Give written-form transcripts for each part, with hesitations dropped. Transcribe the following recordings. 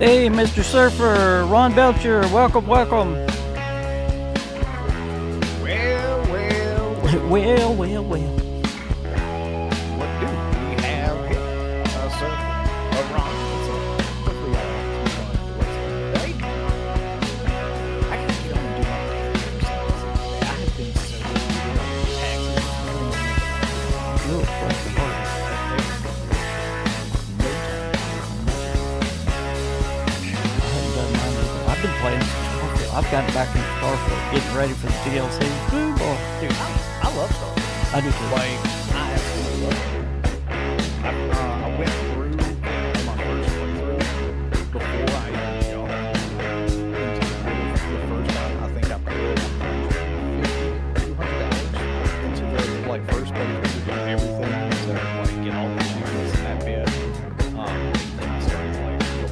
Hey, Mr. Surfer, Ron Belcher, welcome. Well. Well. What do we have here? Surfer. Ron. What's up? Hopefully today. I can get on and do my damn things. I have been so busy with taxes. You're bless your heart. I haven't done mine either. I've been playing Starfield. I've gotten back into Starfield, getting ready for the DLC. Ooh, boy. Dude, I love Starfield. I do too. Like, I absolutely love it. I went through my first playthrough before I even got into the first time. I think I put $200 into the first playthrough to do everything to get all the achievements in that bit. Then I started going through it,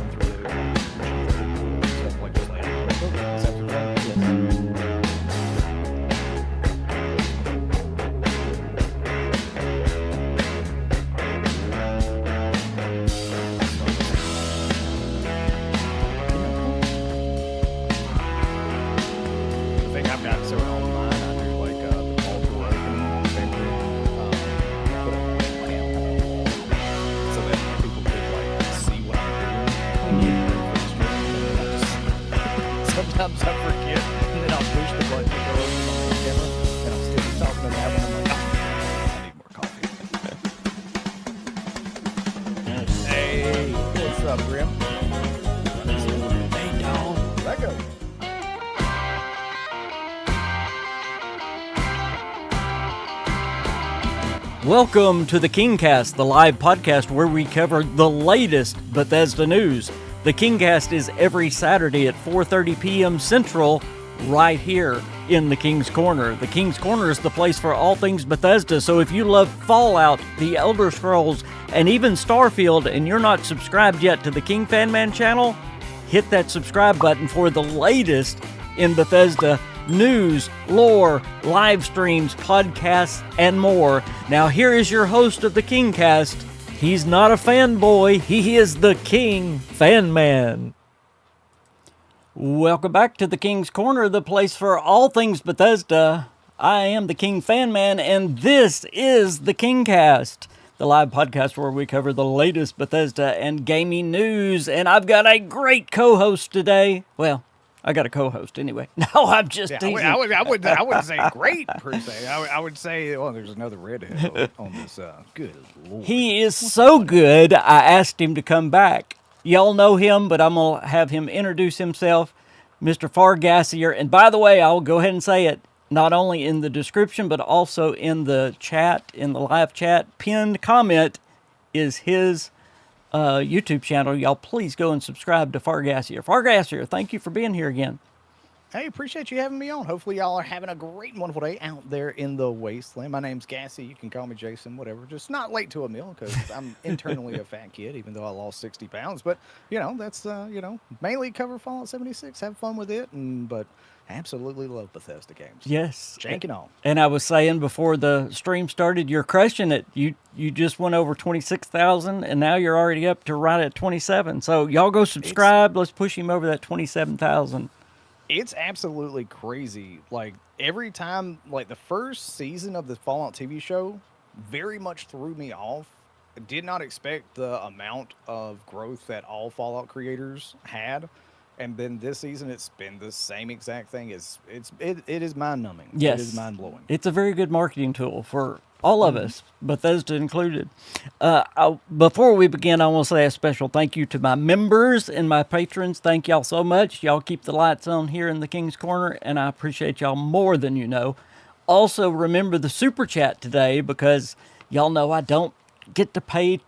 stuff like just after that. Yes. Sometimes I forget, and then I'll push the button to go over on the camera, and I'm still talking to that one. I'm like, I need more coffee. Hey, what's up, Grim? Hey, dog. Let go. Welcome to the KingCast, the live podcast where we cover the latest Bethesda news. The KingCast is every Saturday at 4:30 p.m. Central, right here in the King's Corner. The King's Corner is the place for all things Bethesda, so if you love Fallout, The Elder Scrolls, and even Starfield, and you're not subscribed yet to the KingFanMan channel, hit that subscribe button for the latest in Bethesda news, lore, live streams, podcasts, and more. Now here is your host of the KingCast. He's not a fanboy, he is the KingFanMan. Welcome back to the King's Corner, the place for all things Bethesda. I am the KingFanMan, and this is the KingCast, the live podcast where we cover the latest Bethesda and gaming news. And I've got a great co-host today. Well, I got a co-host anyway. No, I'm just teasing. I wouldn't say great per se. I would say, well, there's another redhead on this. Good Lord. He is so good, I asked him to come back. Y'all know him, but I'm going to have him introduce himself, Mr. Fargassier. And by the way, I'll go ahead and say it, not only in the description, but also in the chat, in the live chat. Pinned comment is his YouTube channel. Y'all please go and subscribe to Fargassier. Fargassier, thank you for being here again. Hey, appreciate you having me on. Hopefully y'all are having a great and wonderful day out there in the wasteland. My name's Gassy. You can call me Jason, whatever. Just not late to a meal because I'm internally a fat kid, even though I lost 60 pounds. But, that's, mainly cover Fallout 76, have fun with it. But absolutely love Bethesda games. Yes. Jank and all. And I was saying before the stream started, you're crushing it. You just went over 26,000, and now you're already up to right at 27. So y'all go subscribe. Let's push him over that 27,000. It's absolutely crazy. Like, every time, like, the first season of the Fallout TV show very much threw me off. I did not expect the amount of growth that all Fallout creators had. And then this season, it's been the same exact thing. It is mind-numbing. Yes. It is mind-blowing. It's a very good marketing tool for all of us, Bethesda included. Before we begin, I want to say a special thank you to my members and my patrons. Thank y'all so much. Y'all keep the lights on here in the King's Corner, and I appreciate y'all more than you know. Also, remember the Super Chat today, because y'all know I don't get to pay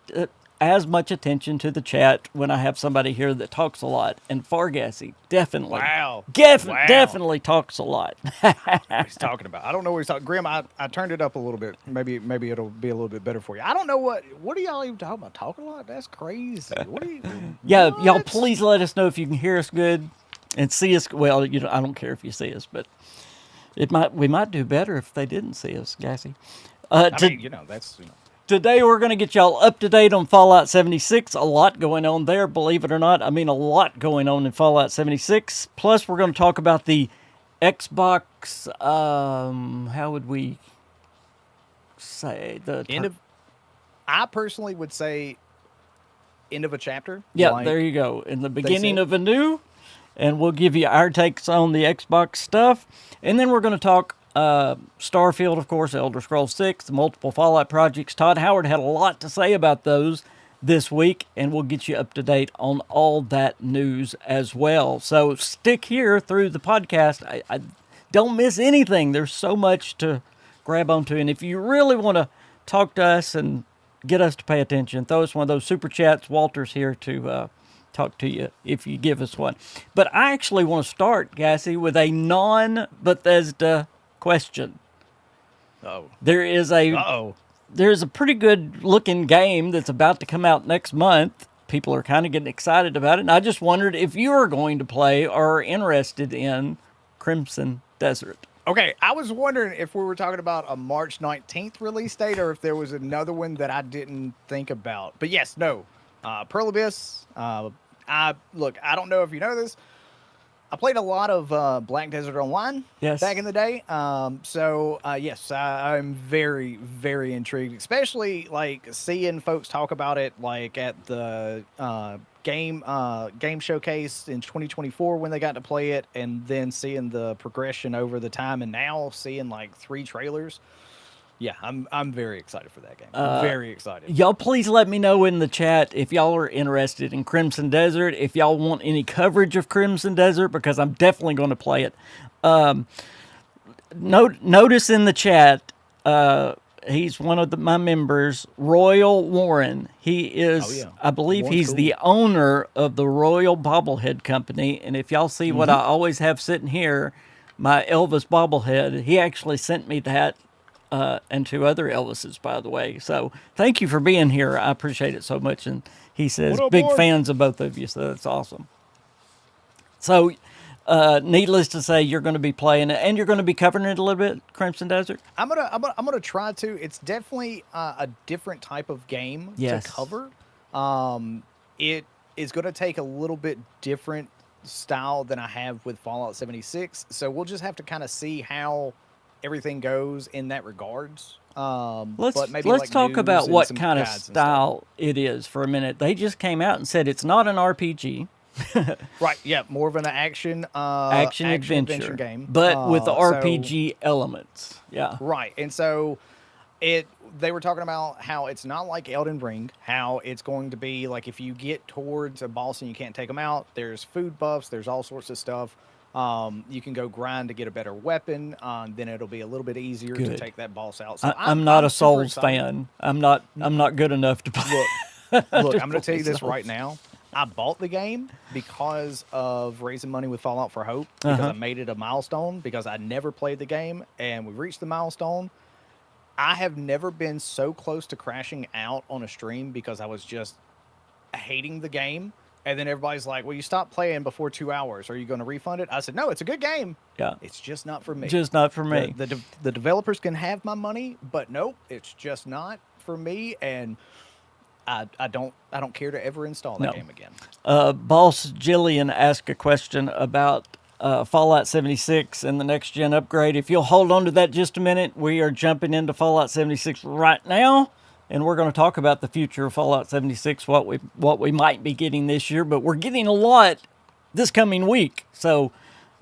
as much attention to the chat when I have somebody here that talks a lot. And Fargassy definitely, definitely talks a lot. What he's talking about. I don't know what he's talking. Grim, I turned it up a little bit. Maybe it'll be a little bit better for you. I don't know what are y'all even talking about? Talking a lot? That's crazy. What are you? Yeah, what? y'all please let us know if you can hear us good and see us. Well, I don't care if you see us, but we might do better if they didn't see us, Gassy. I mean, that's Today we're going to get y'all up to date on Fallout 76. A lot going on there, believe it or not. I mean, a lot going on in Fallout 76. Plus, we're going to talk about the Xbox, how would we say? I personally would say end of a chapter. Yeah, like there you go. In the beginning of a new, and we'll give you our takes on the Xbox stuff. And then we're going to talk Starfield, of course, Elder Scrolls 6, the multiple Fallout projects. Todd Howard had a lot to say about those this week, and we'll get you up to date on all that news as well. So stick here through the podcast. I don't miss anything. There's so much to grab onto. And if you really want to talk to us and get us to pay attention, throw us one of those super chats. Walter's here to talk to you if you give us one. But I actually want to start, Gassy, with a non-Bethesda question. There's a pretty good looking game that's about to come out next month. People are kind of getting excited about it, and I just wondered if you are going to play or are interested in Crimson Desert. Okay, I was wondering if we were talking about a March 19th release date or if there was another one that I didn't think about. But yes, no. Pearl Abyss. I don't know if you know this. I played a lot of Black Desert Online back in the day. Yes, I'm very, very intrigued, especially like seeing folks talk about it like at the game showcase in 2024 when they got to play it, and then seeing the progression over the time, and now seeing like 3 trailers. Yeah, I'm very excited for that game. Very excited. Y'all please let me know in the chat if y'all are interested in Crimson Desert, if y'all want any coverage of Crimson Desert, because I'm definitely going to play it. Notice in the chat, he's one of my members, Royal Warren. He is, I believe Warren's he's the owner of the Royal Bobblehead Company. And if y'all see what I always have sitting here, my Elvis bobblehead, he actually sent me that. And 2 other Elvises, by the way. So thank you for being here. I appreciate it so much. And he says, big fans of both of you, so that's awesome. So needless to say, you're going to be playing it, and you're going to be covering it a little bit, Crimson Desert? I'm gonna try to. It's definitely a different type of game to cover. It is going to take a little bit different style than I have with Fallout 76. So we'll just have to kind of see how everything goes in that regards. Let's talk about what kind of style it is for a minute. They just came out and said it's not an RPG. Right, yeah, more of an action adventure game. But with the RPG elements. Yeah. Right. And so they were talking about how it's not like Elden Ring, how it's going to be like if you get towards a boss and you can't take them out, there's food buffs, there's all sorts of stuff. You can go grind to get a better weapon. Then it'll be a little bit easier to take that boss out. So I'm not a Souls fan. I'm not good enough to play. Look, I'm going to tell you this right now. I bought the game because of raising money with Fallout for Hope, because I made it a milestone, because I never played the game, and we reached the milestone. I have never been so close to crashing out on a stream because I was just hating the game. And then everybody's like, well, you stopped playing before 2 hours. Are you going to refund it? I said, no, it's a good game. Yeah. It's just not for me. Just not for me. The developers can have my money, but nope, it's just not for me. And I don't care to ever install that game again. Boss Jillian asked a question about Fallout 76 and the next gen upgrade. If you'll hold on to that just a minute, we are jumping into Fallout 76 right now. And we're going to talk about the future of Fallout 76, what we might be getting this year, but we're getting a lot this coming week. So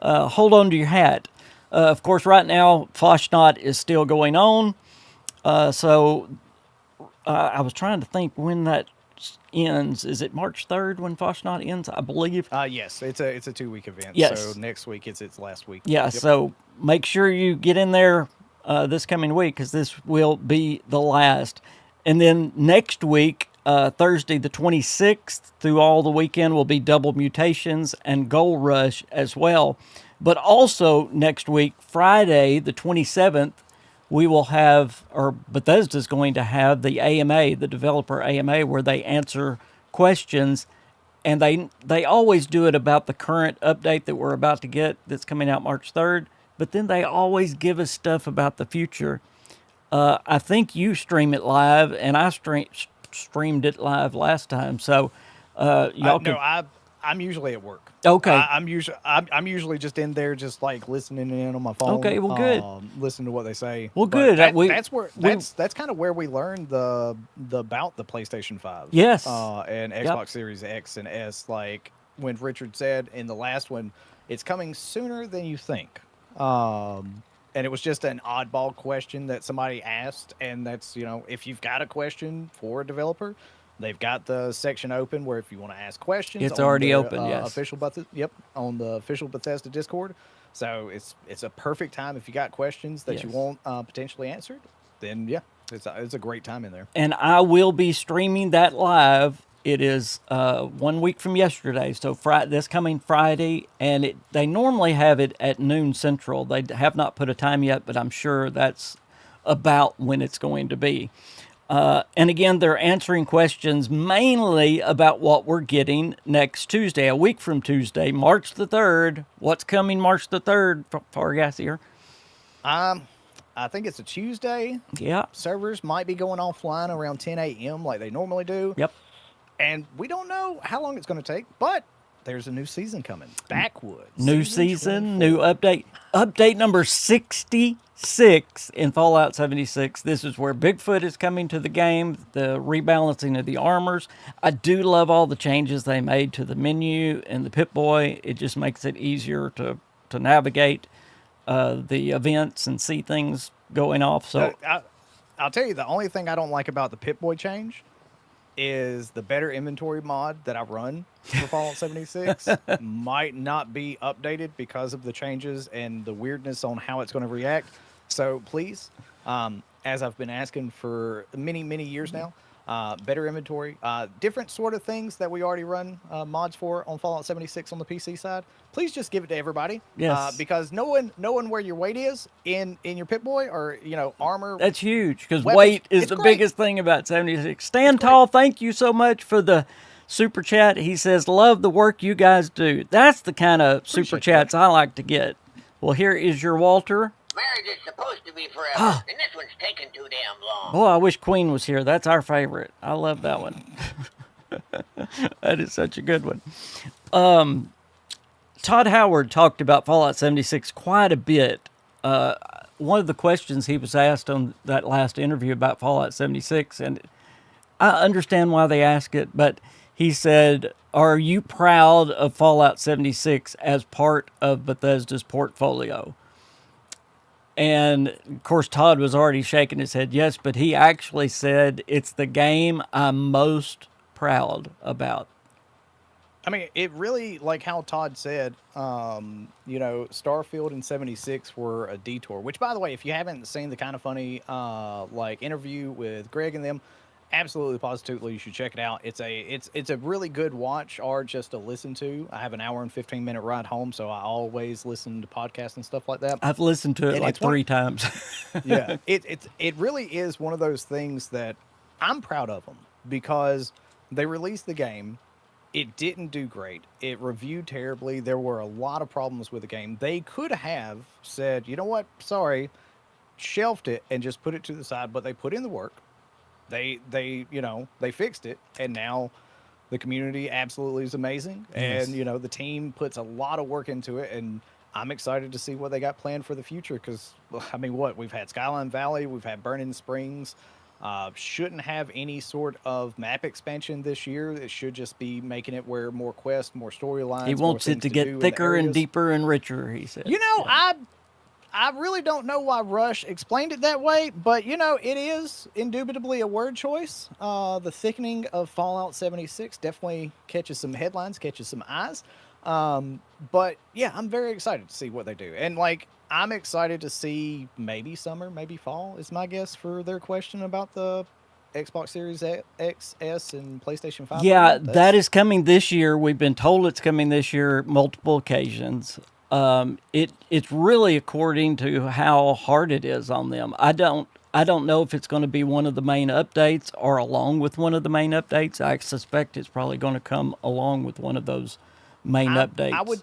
hold on to your hat. Of course, right now, Foshnot is still going on. I was trying to think when that ends. Is it March 3rd when Foshnot ends, I believe? Yes, it's a 2-week event. Yes. So next week it's its last week. Yeah, so make sure you get in there this coming week, because this will be the last. And then next week, Thursday the 26th, through all the weekend, will be Double Mutations and Gold Rush as well. But also next week, Friday the 27th, we will have, or Bethesda's going to have the AMA, the developer AMA, where they answer questions. And they always do it about the current update that we're about to get that's coming out March 3rd. But then they always give us stuff about the future. I think you stream it live, and I streamed it live last time. So y'all No, can. I'm usually at work. Okay. I'm usually just in there, just like listening in on my phone, Okay. Well, good. listening to what they say. Well, But good. We that's kind of where we learned the about the PlayStation 5, yes. and Yep. Xbox Series X and S. Like when Richard said in the last one, it's coming sooner than you think. And it was just an oddball question that somebody asked, and that's, if you've got a question for a developer, they've got the section open where if you want to ask questions It's on already their open. Yes. on the official Bethesda Discord. So it's a perfect time if you got questions that you Yes. want potentially answered. Then yeah, it's a great time in there. And I will be streaming that live. It is 1 week from yesterday, so this coming Friday, and they normally have it at noon Central. They have not put a time yet, but I'm sure that's about when it's going to be. And again, they're answering questions mainly about what we're getting next Tuesday, a week from Tuesday, March the 3rd. What's coming March the 3rd, Fargas here? I think it's a Tuesday. Yeah. Servers might be going offline around 10 a.m. like they normally do. Yep. And we don't know how long it's going to take, but there's a new season coming. Backwoods. New season, new update. Update number 66 in Fallout 76. This is where Bigfoot is coming to the game, the rebalancing of the armors. I do love all the changes they made to the menu and the Pip-Boy. It just makes it easier to navigate the events and see things going off. So I'll tell you, the only thing I don't like about the Pip-Boy change is the better inventory mod that I run for Fallout 76 might not be updated because of the changes and the weirdness on how it's going to react. So please, as I've been asking for many, many years now, better inventory, different sort of things that we already run mods for on Fallout 76 on the PC side. Please just give it to everybody. Yes. Because knowing where your weight is in your Pip-Boy or armor. That's huge because weapons, weight is it's the great. biggest thing about 76. Stan Tall, thank you so much for the super chat. He says, love the work you guys do. That's the kind of super chats I like to get. Well, here is your Walter. Marriage is supposed to be forever, and this one's taking too damn long. Boy, I wish Queen was here. That's our favorite. I love that one. That is such a good one. Todd Howard talked about Fallout 76 quite a bit. One of the questions he was asked on that last interview about Fallout 76, and I understand why they ask it, but he said, are you proud of Fallout 76 as part of Bethesda's portfolio? And, of course, Todd was already shaking his head yes, but he actually said it's the game I'm most proud about. I mean, it really, like how Todd said, Starfield and 76 were a detour. Which, by the way, if you haven't seen the Kind of Funny interview with Greg and them, absolutely positively you should check it out. It's a really good watch or just to listen to. I have an hour and 15-minute ride home, so I always listen to podcasts and stuff like that. I've listened to it And like 3 times. Yeah, it really is one of those things that I'm proud of them because they released the game. It didn't do great. It reviewed terribly. There were a lot of problems with the game. They could have said, you know what, sorry, shelved it and just put it to the side, but they put in the work. They fixed it, and now the community absolutely is amazing. Yes. And, the team puts a lot of work into it, and I'm excited to see what they got planned for the future because, I mean, we've had Skyline Valley, we've had Burning Springs. Shouldn't have any sort of map expansion this year. It should just be making it where more quests, more storylines. He wants it to get thicker and deeper and richer, he said. I really don't know why Rush explained it that way, but, it is indubitably a word choice. The thickening of Fallout 76 definitely catches some headlines, catches some eyes. But, yeah, I'm very excited to see what they do. And, I'm excited to see maybe summer, maybe fall is my guess for their question about the Xbox Series X, S, and PlayStation 5. Yeah, that is coming this year. We've been told it's coming this year multiple occasions. It's really according to how hard it is on them. I don't know if it's going to be one of the main updates or along with one of the main updates. I suspect it's probably going to come along with one of those main updates.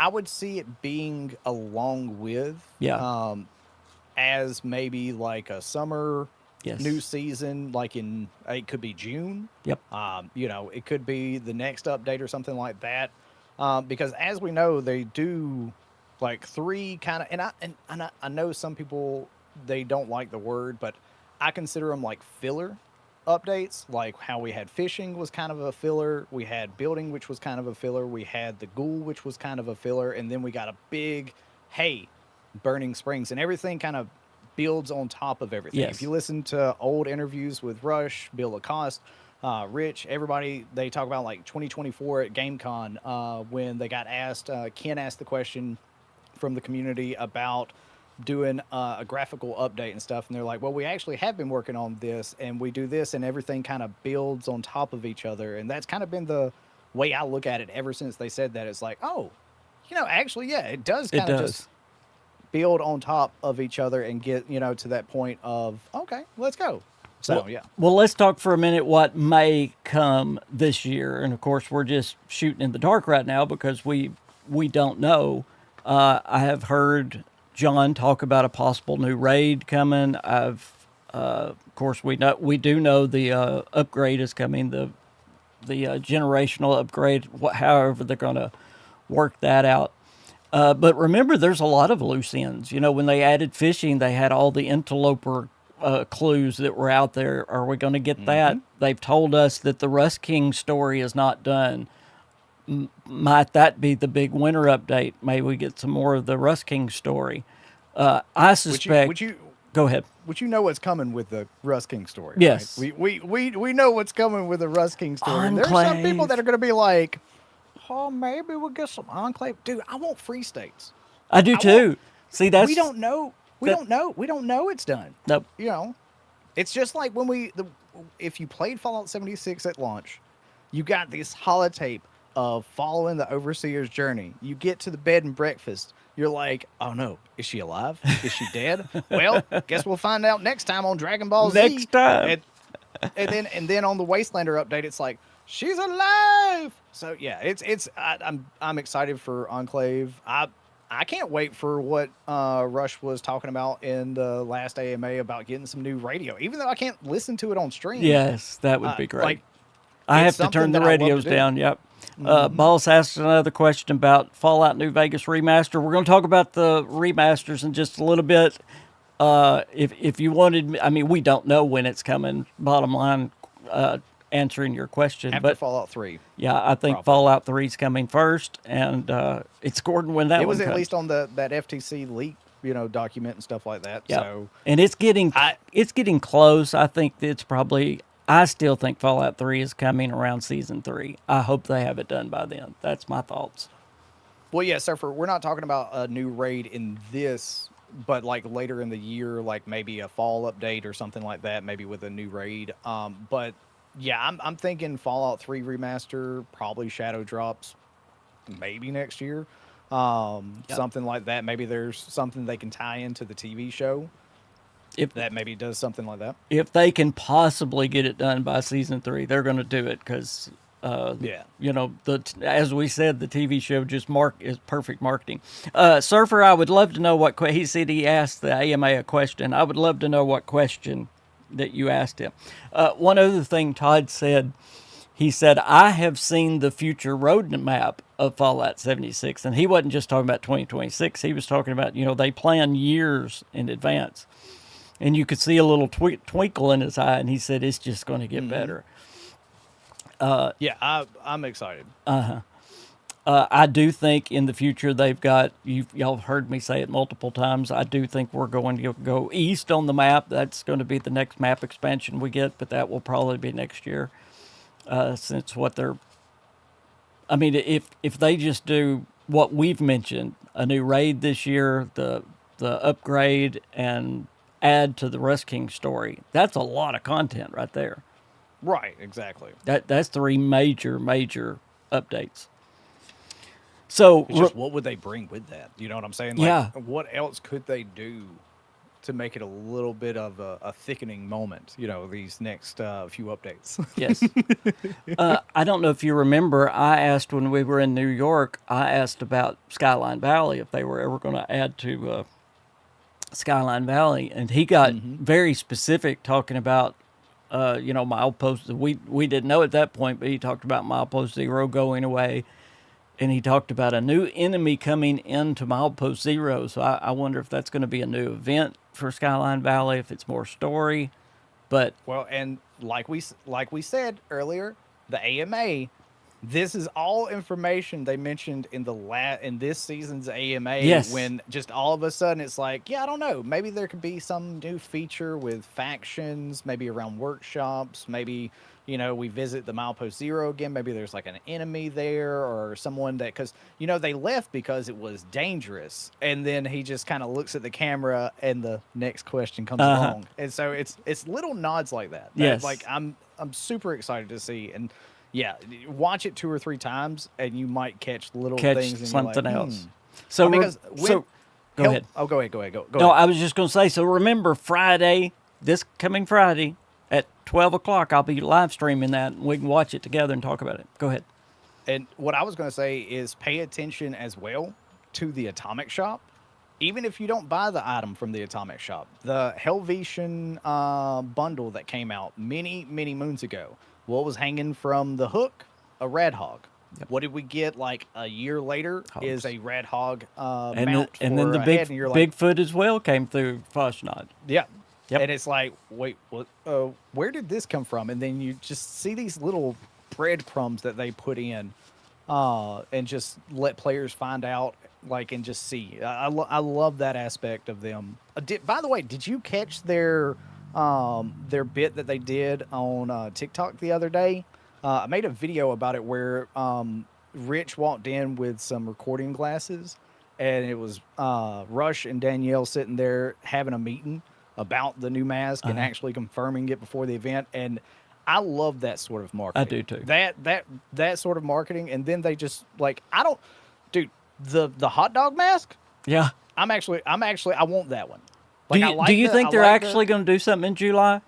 I would see it being along with. Yeah. as maybe like a summer Yes. new season, like in it could be June. Yep. It could be the next update or something like that. Because as we know, they do like three kind of, and I know some people they don't like the word, but I consider them like filler updates. Like how we had fishing was kind of a filler, we had building, which was kind of a filler, we had the ghoul, which was kind of a filler, and then we got a big, hey, Burning Springs, and everything kind of builds on top of everything. Yes. If you listen to old interviews with Rush, Bill Lacoste, Rich, everybody, they talk about like 2024 at GameCon when they got asked, Ken asked the question from the community about doing a graphical update and stuff. And they're like, well, we actually have been working on this and we do this and everything kind of builds on top of each other. And that's kind of been the way I look at it ever since they said that. It's like, oh, actually, yeah, it does It kind of does. just build on top of each other and get, to that point of, okay, let's go. So, well, yeah. Well, let's talk for a minute what may come this year. And of course, we're just shooting in the dark right now because we don't know. I have heard John talk about a possible new raid coming. Of course, we do know the upgrade is coming. The generational upgrade. However, they're going to work that out. But remember, there's a lot of loose ends. When they added fishing, they had all the interloper clues that were out there. Are we going to get that? They've told us that the Rust King story is not done. Might that be the big winter update? May we get some more of the Rust King story? I suspect. Would you go ahead? Would you know what's coming with the Rust King story? Yes. Right? We know what's coming with the Rust King story. There's some Enclave. people that are going to be like, oh, maybe we'll get some Enclave. Dude, I want free states. I do too. See, that's we don't know. We don't know it's done. Nope. It's just like when if you played Fallout 76 at launch, you got this holotape of following the Overseer's journey. You get to the bed and breakfast. You're like, oh no, is she alive? Is she dead? Well, guess we'll find out next time on Dragon Ball Z. Next time. And then on the Wastelander update, it's like, she's alive. So yeah, I'm excited for Enclave. I can't wait for what Rush was talking about in the last AMA about getting some new radio. Even though I can't listen to it on stream. Yes, that would be great. Like, I have it's to turn something the that I love radios to do. down. Yep. Boss asked another question about Fallout New Vegas remaster. We're going to talk about the remasters in just a little bit. If you wanted, we don't know when it's coming. Bottom line, answering your question, After but Fallout 3. yeah, I think probably. Fallout 3 is coming first, and it's Gordon when that It was one at comes. least on that FTC leak, document and stuff like that. Yeah. So And it's getting close. I think it's probably. I still think Fallout 3 is coming around season 3. I hope they have it done by then. That's my thoughts. well, yeah, Surfer, we're not talking about a new raid in this, but like later in the year, like maybe a fall update or something like that, maybe with a new raid. But yeah, I'm thinking Fallout 3 remaster, probably Shadow drops, maybe next year. Something like that. Maybe there's something they can tie into the TV show If that maybe does something like that. if they can possibly get it done by season 3, they're going to do it because, Yeah. as we said, the TV show just is perfect marketing. Surfer, I would love to know he said he asked the AMA a question. I would love to know what question that you asked him. One other thing Todd said, he said, I have seen the future roadmap of Fallout 76. And he wasn't just talking about 2026. He was talking about, they plan years in advance. And you could see a little twinkle in his eye, and he said, it's just going to get better. Yeah, I'm excited. I do think in the future they've got, y'all have heard me say it multiple times, I do think we're going to go east on the map. That's going to be the next map expansion we get, but that will probably be next year. Since what they're, if they just do what we've mentioned, a new raid this year, the upgrade, and add to the Rust King story, that's a lot of content right there. Right, exactly. That's 3 major updates. So It's just what would they bring with that? You know what I'm saying? Like, Yeah. what else could they do to make it a little bit of a thickening moment? These next few updates. yes, I don't know if you remember. I asked when we were in New York. I asked about Skyline Valley if they were ever going to add to Skyline Valley, and he got very specific talking about, milepost. We didn't know at that point, but he talked about Milepost Zero going away, and he talked about a new enemy coming into Milepost Zero. So I wonder if that's going to be a new event for Skyline Valley, if it's more story. But Well, and like we said earlier, the AMA. This is all information they mentioned in in this season's AMA. Yes. When just all of a sudden it's like, yeah, I don't know. Maybe there could be some new feature with factions, maybe around workshops. Maybe we visit the Milepost Zero again. Maybe there's like an enemy there or someone that because they left because it was dangerous. And then he just kind of looks at the camera and the next question comes along. And so it's little nods like that. Yes. Like I'm super excited to see. And yeah, watch it 2 or 3 times, and you might catch little things. And something you're like, else. So, go ahead. Oh, go ahead. Go No, ahead. I was just going to say. So remember, this coming Friday at 12 o'clock, I'll be live streaming that, and we can watch it together and talk about it. Go ahead. And what I was going to say is pay attention as well to the Atomic Shop. Even if you don't buy the item from the Atomic Shop, the Helvetian bundle that came out many, many moons ago. What was hanging from the hook? A red hog. Yep. What did we get like a year later? Hogs. Is a red hog and mount and then the Bigfoot as well came through Foshnod. Yeah. Yep. And it's like, wait, what? Where did this come from? And then you just see these little breadcrumbs that they put in, and just let players find out, and just see. I love that aspect of them. By the way, did you catch their bit that they did on TikTok the other day? I made a video about it where Rich walked in with some recording glasses, and it was Rush and Danielle sitting there having a meeting about the new mask and actually confirming it before the event. And I love that sort of marketing. I do too. That sort of marketing. And then they just dude, the hot dog mask. Yeah. I want that one. Do you think they're actually going to do something in July?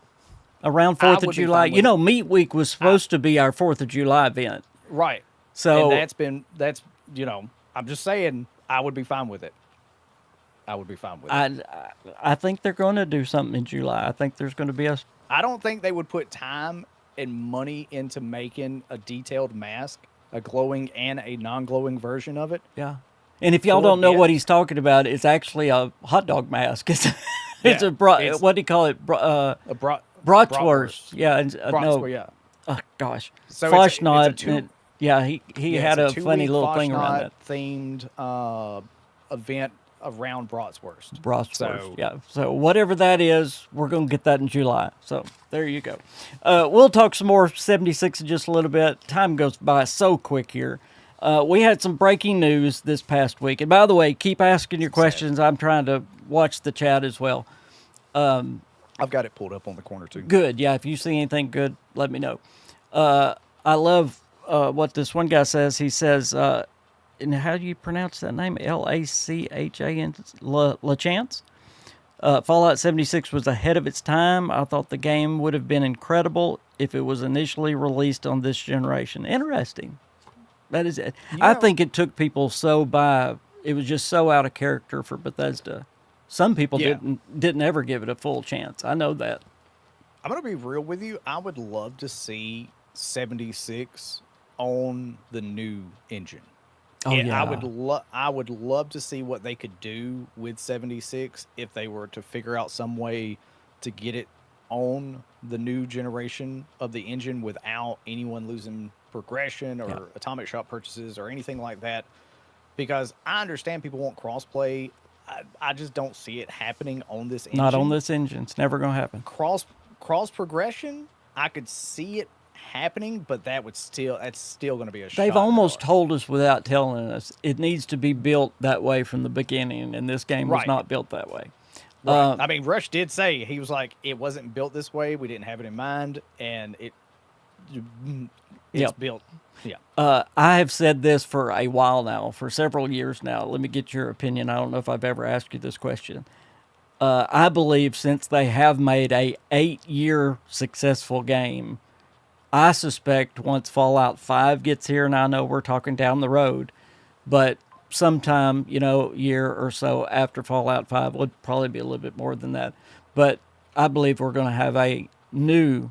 Around 4th of July? Meat Week was supposed to be our 4th of July event. Right. So and I'm just saying, I would be fine with it. I think they're going to do something in July. I think there's going to be I don't think they would put time and money into making a detailed mask, a glowing and a non-glowing version of it. Yeah. And if y'all don't know what he's talking about, it's actually a hot dog mask. It's what do you call it? Bratwurst. Yeah. Yeah. Oh, gosh. So Foshnod. He had a funny little thing around that. Themed event around Bratwurst. Bratwurst, So whatever that is, we're going to get that in July. So there you go. We'll talk some more 76 in just a little bit. Time goes by so quick here. We had some breaking news this past week. And by the way, keep asking your questions. I'm trying to watch the chat as well. I've got it pulled up on the corner too. Good. Yeah, if you see anything good, let me know. I love what this one guy says. He says, and how do you pronounce that name? Lachan? LaChance? Fallout 76 was ahead of its time. I thought the game would have been incredible if it was initially released on this generation. Interesting. That is it. I think it took people it was just so out of character for Bethesda. Some people didn't ever give it a full chance. I know that. I'm going to be real with you. I would love to see 76 on the new engine. Oh, yeah. I would love to see what they could do with 76 if they were to figure out some way to get it on the new generation of the engine without anyone losing progression or Atomic Shop purchases or anything like that. Because I understand people want crossplay. I just don't see it happening on this engine. Not on this engine. It's never going to happen. Cross progression, I could see it happening, but that's still going to be a shot. They've almost told us without telling us it needs to be built that way from the beginning, and this game was not built that way. Right. I mean, Rush did say, he was like, it wasn't built this way. We didn't have it in mind, and it's built. Yeah. I have said this for a while now, for several years now. Let me get your opinion. I don't know if I've ever asked you this question. I believe since they have made a 8-year successful game, I suspect once Fallout 5 gets here, and I know we're talking down the road, but sometime, year or so after Fallout 5. Would probably be a little bit more than that. But I believe we're going to have a new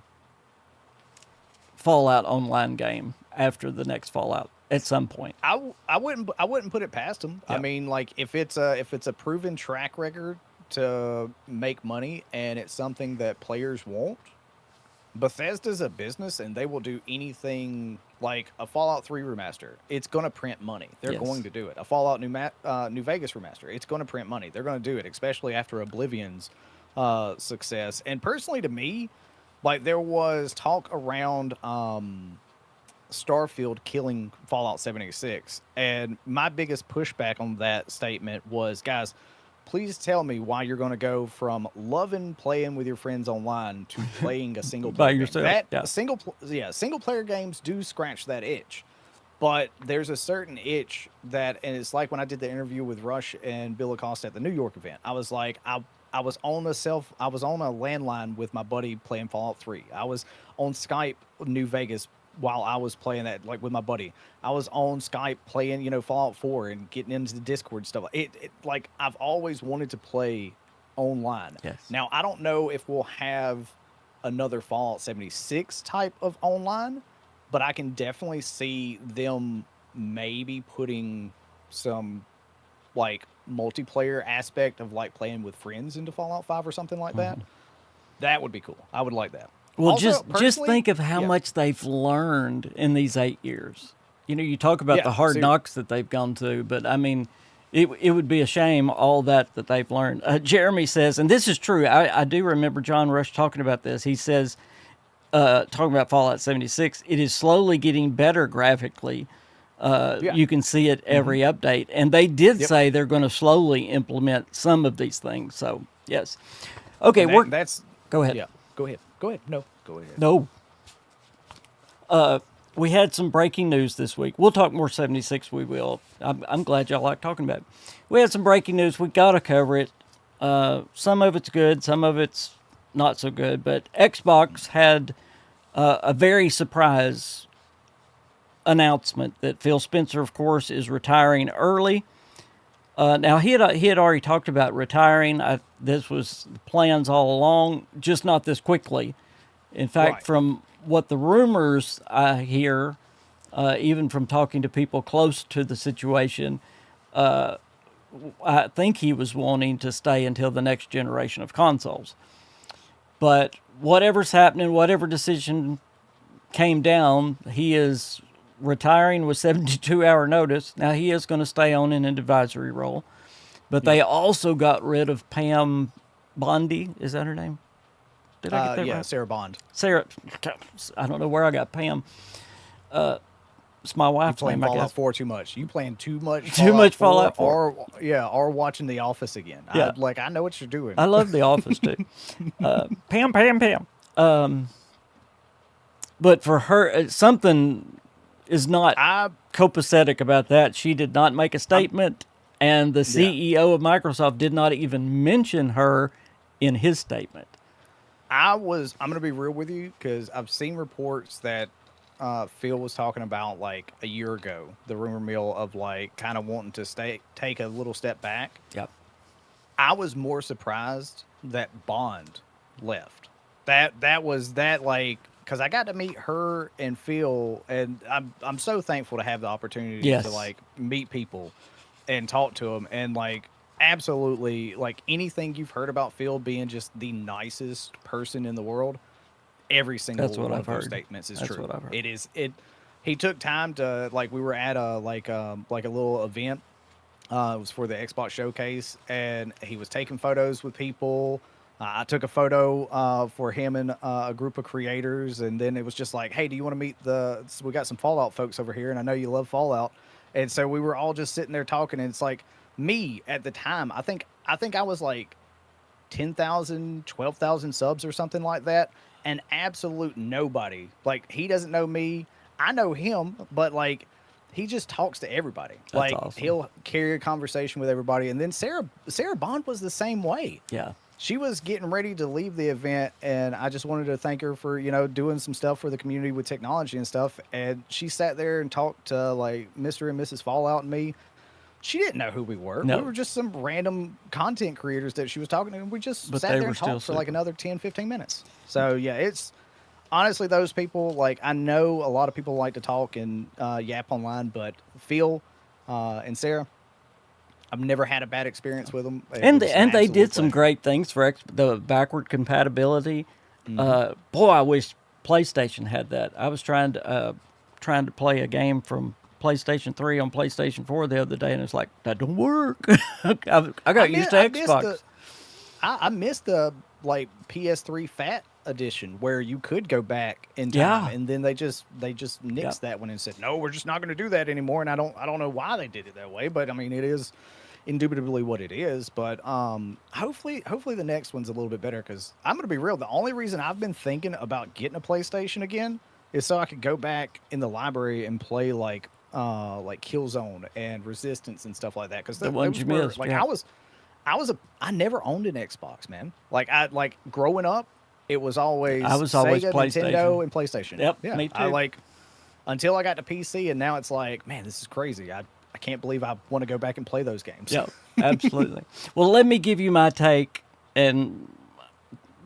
Fallout online game after the next Fallout at some point. I wouldn't put it past them. Yeah. I mean, like if it's a proven track record to make money and it's something that players want, Bethesda's a business and they will do anything. Like a Fallout 3 remaster, it's going to print money. They're Yes. going to do it. A Fallout New Vegas remaster, it's going to print money. They're going to do it, especially after Oblivion's success. And personally, to me, like there was talk around Starfield killing Fallout 76, and my biggest pushback on that statement was, guys, please tell me why you're going to go from loving playing with your friends online to playing a single player By game. yourself, That yeah. single player games do scratch that itch, but there's a certain itch that, and it's like when I did the interview with Rush and Bill Acosta at the New York event. I was like, I was on a landline with my buddy playing Fallout 3. I was on Skype New Vegas while I was playing that, like with my buddy. I was on Skype playing, Fallout 4 and getting into the Discord stuff. It like I've always wanted to play online. Yes. Now I don't know if we'll have another Fallout 76 type of online, but I can definitely see them maybe putting some like multiplayer aspect of like playing with friends into Fallout 5 or something like that. That would be cool. I would like that. Well, Also, just personally- think of how yeah. much they've learned in these 8 years. You talk about Yeah, the hard ser- knocks that they've gone through, but I mean, it would be a shame all that they've learned. Jeremy says, and this is true. I do remember John Rush talking about this. He says, talking about Fallout 76, it is slowly getting better graphically. Yeah. You can see it every update, and they did Yep. say they're going to slowly implement some of these things. So yes, okay, And that's go ahead. Yeah, go ahead. Go ahead. No, go ahead. No. We had some breaking news this week. We'll talk more 76. We will. I'm glad y'all like talking about it. We had some breaking news. We got to cover it. Some of it's good. Some of it's not so good. But Xbox had a very surprise announcement that Phil Spencer, of course, is retiring early. Now, he had already talked about retiring. This was plans all along, just not this quickly. In fact, Right. from what the rumors I hear, even from talking to people close to the situation, I think he was wanting to stay until the next generation of consoles. But whatever's happening, whatever decision came down, he is retiring with 72-hour notice. Now, he is going to stay on in an advisory role. But they also got rid of Pam Bondi. Is that her name? Did I get that yeah, right? Sarah Bond. Sarah, I don't know where I got Pam. It's my wife's Playing name, I Fallout guess. 4 too much. You playing too much. Too much Fallout 4. Or watching The Office again. Yeah. I know what you're doing. I love The Office, too. Pam. But for her, something is not copacetic about that. She did not make a statement, and the CEO of Microsoft did not even mention her in his statement. I'm going to be real with you because I've seen reports that Phil was talking about like a year ago, the rumor mill of like kind of wanting to take a little step back. Yep. I was more surprised that Bond left. That was like, because I got to meet her and Phil, and I'm so thankful to have the opportunity Yes. to like meet people and talk to them, and like absolutely like anything you've heard about Phil being just the nicest person in the world, every single That's what one I've of those heard. statements is That's true. what I've heard. It is it. He took time to like we were at a like a little event. It was for the Xbox showcase, and he was taking photos with people. I took a photo for him and a group of creators, and then it was just like, hey, do you want to meet so we got some Fallout folks over here, and I know you love Fallout. And so we were all just sitting there talking, and it's like me at the time, I think I was like 10,000, 12,000 subs or something like that, and absolute nobody. Like, he doesn't know me. I know him, but like, he just talks to everybody. That's like, awesome. he'll carry a conversation with everybody. And then Sarah Bond was the same way. Yeah. She was getting ready to leave the event, and I just wanted to thank her for, doing some stuff for the community with technology and stuff. And she sat there and talked to like Mr. and Mrs. Fallout and me She didn't know who we were. No. We were just some random content creators that she was talking to, and we just But sat they there were and still talked for like super. another 10, 15 minutes. So, yeah, it's honestly those people, like, I know a lot of people like to talk and yap online, but Phil and Sarah, I've never had a bad experience with them. It And was an they absolute did some pleasure. great things for the backward compatibility. Mm-hmm. Boy, I wish PlayStation had that. I was trying to play a game from PlayStation 3 on PlayStation 4 the other day, and it's like that don't work. I got used to I missed Xbox. I missed the like PS3 Fat edition where you could go back in time, Yeah. and then they just Yeah. nixed that one and said no, we're just not going to do that anymore. And I don't know why they did it that way, but I mean it is indubitably what it is. But hopefully the next one's a little bit better because I'm going to be real. The only reason I've been thinking about getting a PlayStation again is so I could go back in the library and play like Killzone and Resistance and stuff like that because The ones those you were missed, like yeah. I never owned an Xbox, man. Like growing up, it was always I was always Sega, PlayStation. Nintendo, and PlayStation. Yep, Yeah. me I too. like until I got to PC, and now it's like, man, this is crazy. I can't believe I want to go back and play those games. Yeah, absolutely. Well, let me give you my take, and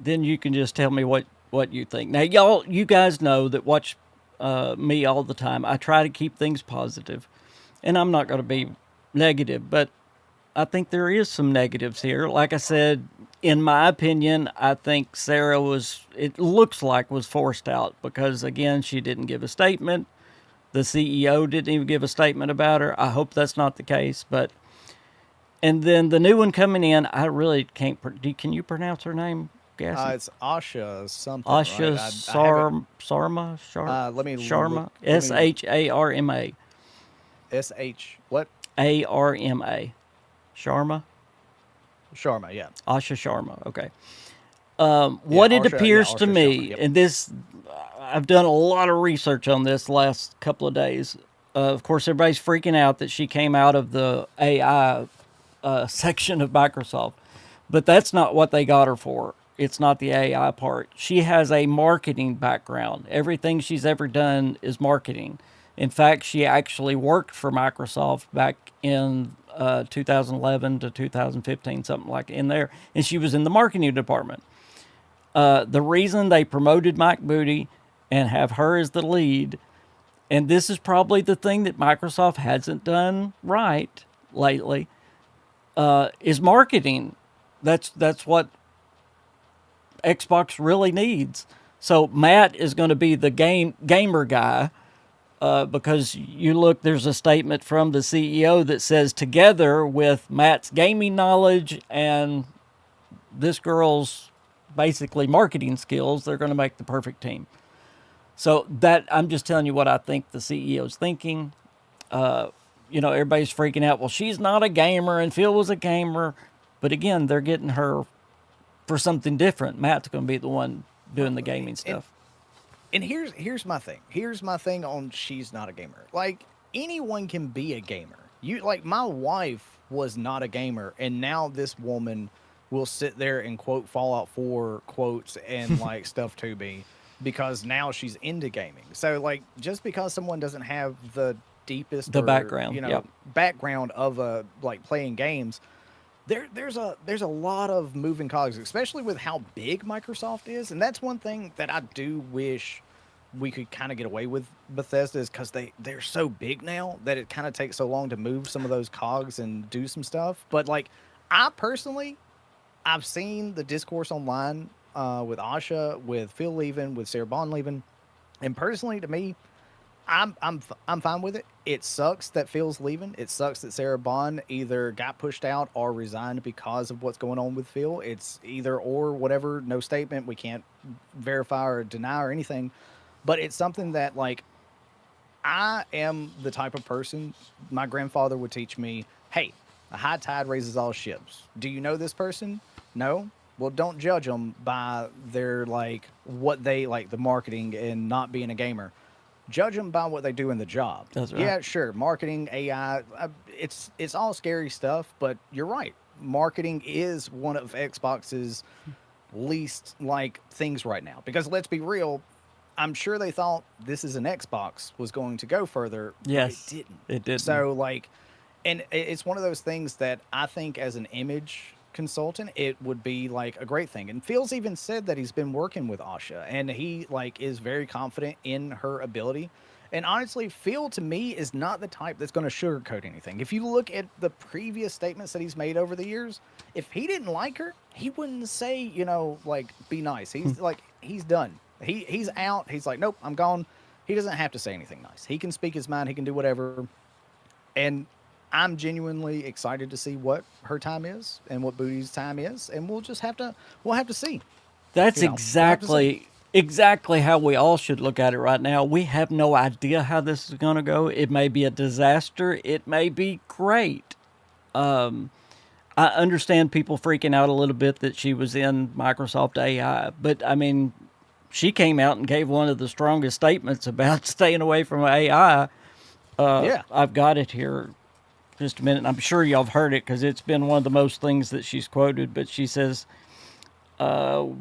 then you can just tell me what you think. Now, you guys know that watch me all the time. I try to keep things positive, and I'm not going to be negative, but I think there is some negatives here. Like I said, in my opinion, I think Sarah it looks like was forced out because, again, she didn't give a statement. The CEO didn't even give a statement about her. I hope that's not the case, but. And then the new one coming in, I really can't. Can you pronounce her name, Gassy? It's Asha something. Asha right? I haven't. Sarma? Let me Sharma? look. Let me Sharma. SH what? Arma. Sharma? Sharma. Yeah. Asha Sharma. Okay. Yeah. What it Asha, appears yeah, to Asha me, Sharma. Yep. and this, I've done a lot of research on this last couple of days. Of course, everybody's freaking out that she came out of the AI section of Microsoft, but that's not what they got her for. It's not the AI part. She has a marketing background. Everything she's ever done is marketing. In fact, she actually worked for Microsoft back in 2011 to 2015, something like in there, and she was in the marketing department. The reason they promoted Mike Booty and have her as the lead, and this is probably the thing that Microsoft hasn't done right lately, is marketing. That's what Xbox really needs. So Matt is going to be the gamer guy because you look. There's a statement from the CEO that says, together with Matt's gaming knowledge and this girl's basically marketing skills, they're going to make the perfect team. So that I'm just telling you what I think the CEO's thinking. Everybody's freaking out. Well, she's not a gamer, and Phil was a gamer. But again, they're getting her for something different. Matt's going to be the one doing the gaming stuff. And here's my thing. Here's my thing on she's not a gamer. Like anyone can be a gamer. My wife was not a gamer, and now this woman will sit there and quote Fallout 4 quotes and like stuff to me because now she's into gaming. So like just because someone doesn't have the deepest Background, yep. background of like playing games, there's a lot of moving cogs, especially with how big Microsoft is, and that's one thing that I do wish we could kind of get away with Bethesda is because they're so big now that it kind of takes so long to move some of those cogs and do some stuff. But like I've seen the discourse online with Asha, with Phil leaving, with Sarah Bond leaving, and personally to me, I'm fine with it. It sucks that Phil's leaving. It sucks that Sarah Bond either got pushed out or resigned because of what's going on with Phil. It's either or, whatever. No statement. We can't verify or deny or anything. But it's something that like I am the type of person. My grandfather would teach me, "Hey, a high tide raises all ships. Do you know this person? No. Well, don't judge them by their like what they like the marketing and not being a gamer." Judge them by what they do in the job. That's right. Yeah, sure. Marketing, AI, it's all scary stuff, but you're right. Marketing is one of Xbox's least like things right now. Because let's be real, I'm sure they thought this is an Xbox was going to go further. Yes, But it didn't. it didn't. So like And it's one of those things that I think as an image consultant, it would be like a great thing. And Phil's even said that he's been working with Asha and he like is very confident in her ability. And honestly, Phil to me is not the type that's going to sugarcoat anything. If you look at the previous statements that he's made over the years, if he didn't like her, he wouldn't say, like be nice. He's like he's done. He's out. He's like, nope, I'm gone. He doesn't have to say anything nice. He can speak his mind. He can do whatever. And I'm genuinely excited to see what her time is and what Booty's time is, and we'll have to see. That's We'll have to see. exactly how we all should look at it right now. We have no idea how this is going to go. It may be a disaster. It may be great. I understand people freaking out a little bit that she was in Microsoft AI, but I mean, she came out and gave one of the strongest statements about staying away from AI. Yeah. I've got it here. Just a minute. I'm sure y'all have heard it because it's been one of the most things that she's quoted. But she says, is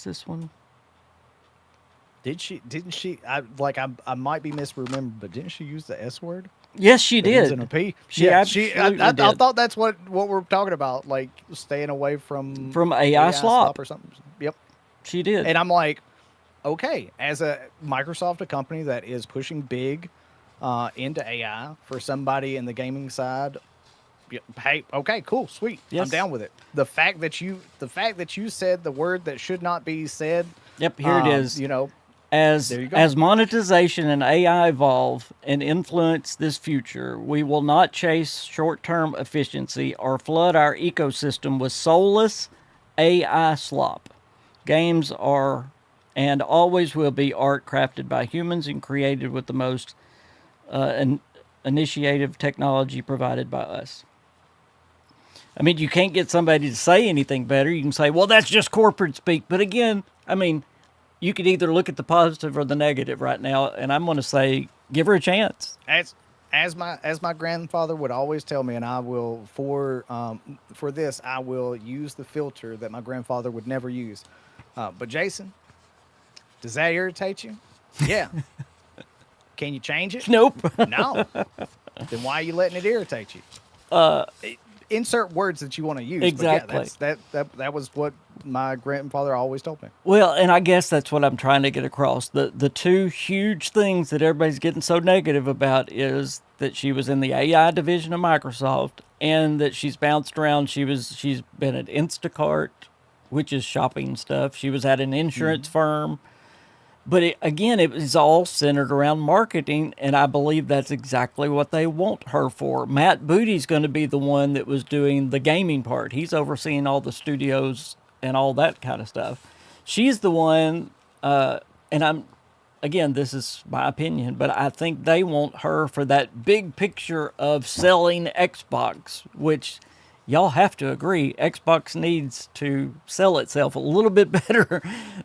this one? Didn't she? I might be misremembered, but didn't she use the S word? Yes, she That ends did. in a P. She Yeah, absolutely I did. thought that's what we're talking about, like staying away from AI slop. or something. Yep. She did. And I'm like, okay, as a Microsoft, a company that is pushing big into AI for somebody in the gaming side, hey, okay, cool, sweet, I'm Yes. down with it. The fact that you said the word that should not be said. Yep, here it is. There you go. As monetization and AI evolve and influence this future, we will not chase short-term efficiency or flood our ecosystem with soulless AI slop. Games are and always will be art crafted by humans and created with the most initiative technology provided by us. I mean, you can't get somebody to say anything better. You can say, well, that's just corporate speak. But again, I mean, you could either look at the positive or the negative right now. And I'm going to say, give her a chance. As my grandfather would always tell me, and I will for this I will use the filter that my grandfather would never use. But Jason, does that irritate you? Yeah. Can you change it? Nope. No. Then why are you letting it irritate you? Insert words that you want to use. Exactly. But yeah, that was what my grandfather always told me. Well, and I guess that's what I'm trying to get across. The two huge things that everybody's getting so negative about is that she was in the AI division of Microsoft and that she's bounced around. She's been at Instacart, which is shopping stuff. She was at an insurance firm. But it was all centered around marketing, and I believe that's exactly what they want her for. Matt Booty's going to be the one that was doing the gaming part. He's overseeing all the studios and all that kind of stuff. She's the one, again, this is my opinion, but I think they want her for that big picture of selling Xbox, which y'all have to agree, Xbox needs to sell itself a little bit better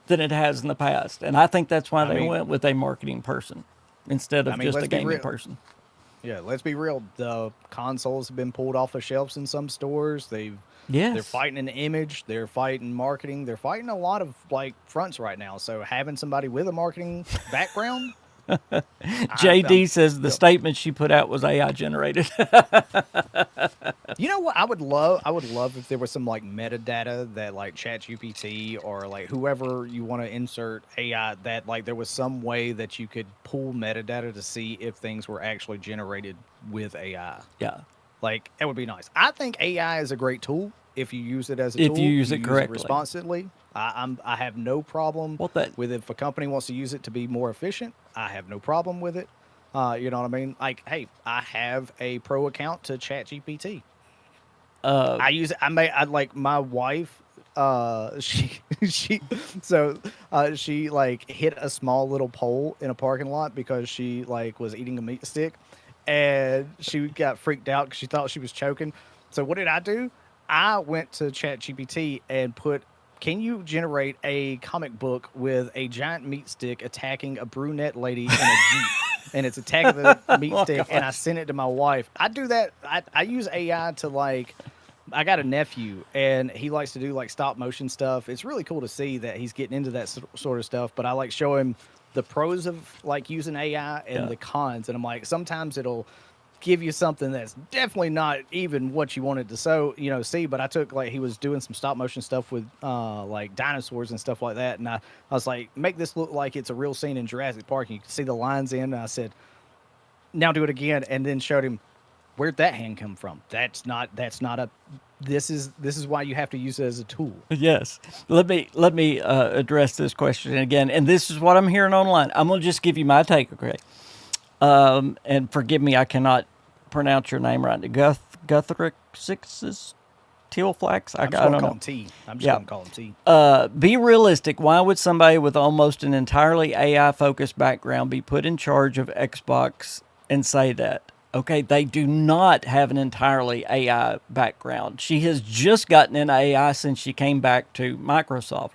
than it has in the past. And I think that's why they went with a marketing person instead of just a gaming person. Yeah, let's be real. The consoles have been pulled off the shelves in some stores. They're fighting an image. They're fighting marketing. They're fighting a lot of fronts right now. So having somebody with a marketing background. JD says the statement she put out was AI generated. You know what? I would love if there was some metadata that ChatGPT or whoever you want to insert AI that there was some way that you could pull metadata to see if things were actually generated with AI. Yeah. That would be nice. I think AI is a great tool if you use it as a tool. If you use it correctly. Responsibly. I have no problem with if a company wants to use it to be more efficient. I have no problem with it. You know what I mean? Hey, I have a pro account to ChatGPT. I use it. My wife. She hit a small little pole in a parking lot because she was eating a meat stick, and she got freaked out because she thought she was choking. So what did I do? I went to ChatGPT and put, can you generate a comic book with a giant meat stick attacking a brunette lady in a Jeep? And it's attacking the meat stick, gosh. And I sent it to my wife. I do that. I use AI to I got a nephew, and he likes to do stop motion stuff. It's really cool to see that he's getting into that sort of stuff. But I show him the pros of using AI and the cons. And I'm sometimes it'll give you something that's definitely not even what you wanted to see. But I took, like, he was doing some stop motion stuff with like dinosaurs and stuff like that, and I was like, make this look like it's a real scene in Jurassic Park. And you can see the lines in. And I said, now do it again, and then showed him, where'd that hand come from? That's not a. This is why you have to use it as a tool. Yes. Let me address this question again, and this is what I'm hearing online. I'm gonna just give you my take, okay? And forgive me, I cannot pronounce your name right. Guthric Sixes Teal Flax. I don't know. I'm just gonna call him T. Be realistic. Why would somebody with almost an entirely AI focused background be put in charge of Xbox and say that? Okay, they do not have an entirely AI background. She has just gotten into AI since she came back to Microsoft.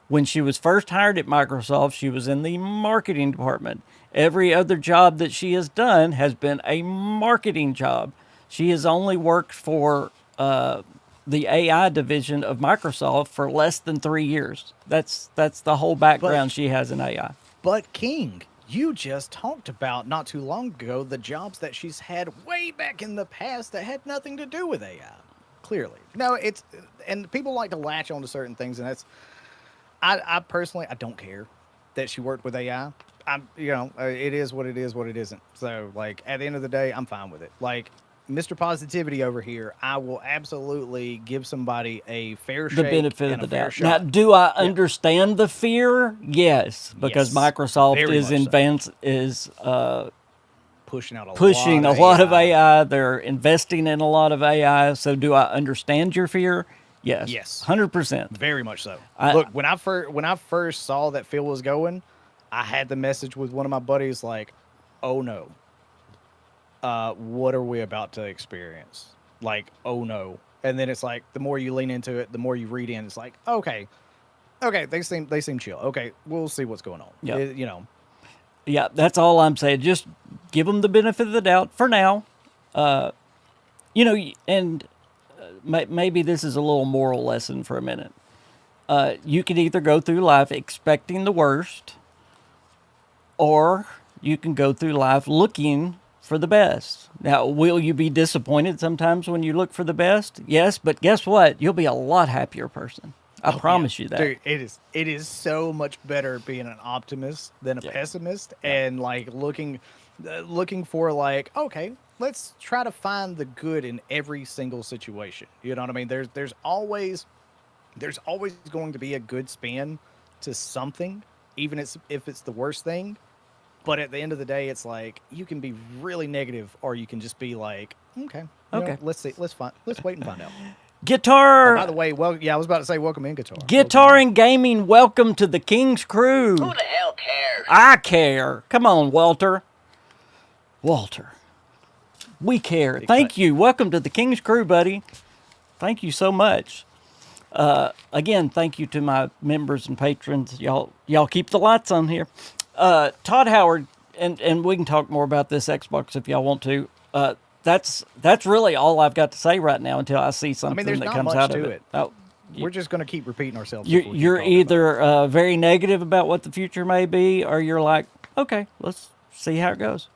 When she was first hired at Microsoft, she was in the marketing department. Every other job that she has done has been a marketing job. She has only worked for the AI division of Microsoft for less than 3 years. That's the whole background she has in AI. But King, you just talked about not too long ago the jobs that she's had way back in the past that had nothing to do with AI. Clearly. No, and people like to latch onto certain things, and I personally, I don't care that she worked with AI. It is what it is, what it isn't. So, like, at the end of the day, I'm fine with it. Like, Mr. Positivity over here, I will absolutely give somebody a fair shake, the benefit of the doubt. Shot. Now, do I understand the fear? Yes, because Microsoft is pushing out a lot of AI. They're investing in a lot of AI. So, do I understand your fear? Yes, 100%. Very much so. Look, when I first saw that Phil was going, I had the message with one of my buddies like, "Oh no, what are we about to experience?" Like, oh no. And then it's like, the more you lean into it, the more you read in. It's like, okay, they seem chill. Okay, we'll see what's going on. Yeah, Yeah, that's all I'm saying. Just give them the benefit of the doubt for now. And maybe this is a little moral lesson for a minute. You can either go through life expecting the worst, or you can go through life looking for the best. Now, will you be disappointed sometimes when you look for the best? Yes, but guess what? You'll be a lot happier person. I promise you that. Dude, it is so much better being an optimist than a pessimist, and like looking for, like, okay, let's try to find the good in every single situation. You know what I mean? There's always going to be a good spin to something, even if it's the worst thing. But at the end of the day, it's like, you can be really negative, or you can just be like, okay, let's see, let's wait and find out. Guitar. By the way, I was about to say, welcome in, Guitar. Guitar and Gaming, welcome to the King's Crew. Who the hell cares? I care. Come on, Walter. We care. Thank you. Welcome to the King's Crew, buddy. Thank you so much. Again, thank you to my members and patrons. Y'all keep the lights on here. Todd Howard, and we can talk more about this Xbox if y'all want to. That's really all I've got to say right now until I see something that comes out of it. Oh, we're just going to keep repeating ourselves. You're either very negative about what the future may be, or you're like, okay, let's see how it goes.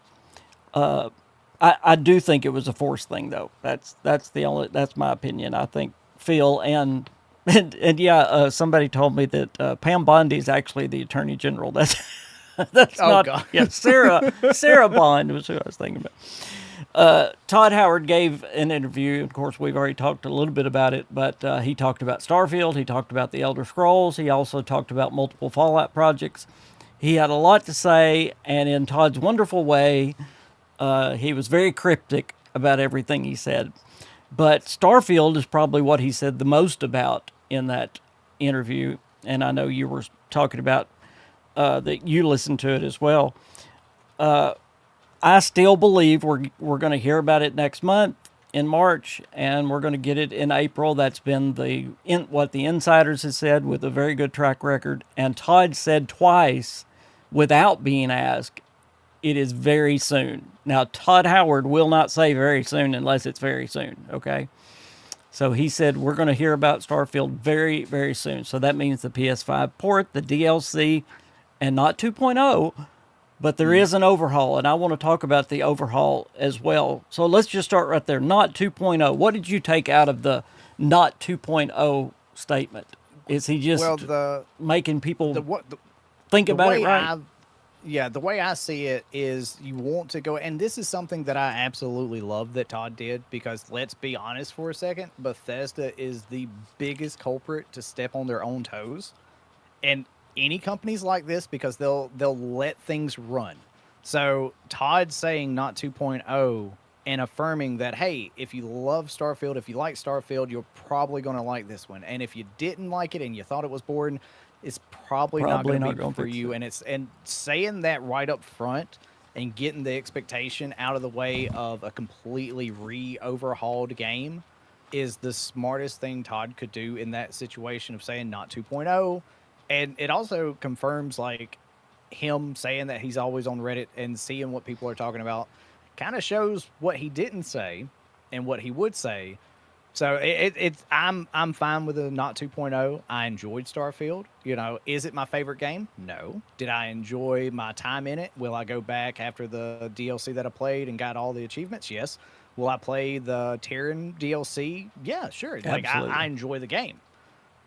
I do think it was a forced thing, though. That's my opinion. I think Phil and somebody told me that Pam Bondi is actually the Attorney General. That's not. God. Yeah, Sarah Bond was who I was thinking about. Todd Howard gave an interview. Of course, we've already talked a little bit about it, but he talked about Starfield. He talked about the Elder Scrolls. He also talked about multiple Fallout projects. He had a lot to say, and in Todd's wonderful way, he was very cryptic about everything he said. But Starfield is probably what he said the most about in that interview, and I know you were talking about that you listened to it as well. I still believe we're going to hear about it next month in March, and we're going to get it in April. That's been what the insiders have said, with a very good track record. And Todd said twice, without being asked, it is very soon. Now, Todd Howard will not say very soon unless it's very soon, okay? So he said we're going to hear about Starfield very, very soon. So that means the PS5 port, the DLC, and not 2.0, But there is an overhaul, and I want to talk about the overhaul as well. So let's just start right there. Not 2.0. What did you take out of the not 2.0 statement? Is he just Well, the making people the what think the about it way right? the way I see it is you want to go, and this is something that I absolutely love that Todd did, because let's be honest for a second, Bethesda is the biggest culprit to step on their own toes, and any companies like this, because they'll let things run. So Todd saying not 2.0 and affirming that, hey, if you love Starfield, if you like Starfield, you're probably going to like this one. And if you didn't like it and you thought it was boring, it's probably not Probably going not to be gonna for fix you. it. And saying that right up front and getting the expectation out of the way of a completely re-overhauled game is the smartest thing Todd could do in that situation of saying not 2.0. And it also confirms, like, him saying that he's always on Reddit and seeing what people are talking about kind of shows what he didn't say and what he would say. So it's I'm fine with the not 2.0. I enjoyed Starfield. You know, is it my favorite game? No. Did I enjoy my time in it? Will I go back after the DLC that I played and got all the achievements? Yes. Will I play the Terran DLC? Yeah, sure. Like, Absolutely. I enjoy the game.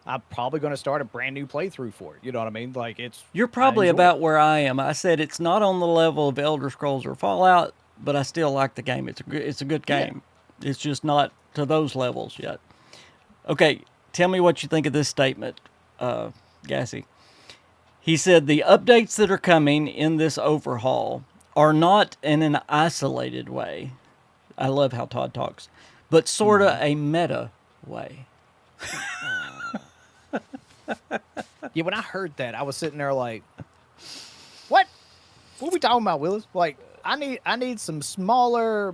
I'm probably going to start a brand new playthrough for it. You know what I mean? Like, You're I probably enjoy it. about where I am. I said it's not on the level of Elder Scrolls or Fallout, but I still like the game. It's a good Yeah. game. It's just not to those levels yet. Okay, tell me what you think of this statement, Gassy. He said the updates that are coming in this overhaul are not in an isolated way. I love how Todd talks, but sort of a meta way. Yeah, when I heard that, I was sitting there like, what? What are we talking about, Willis? Like, I need some smaller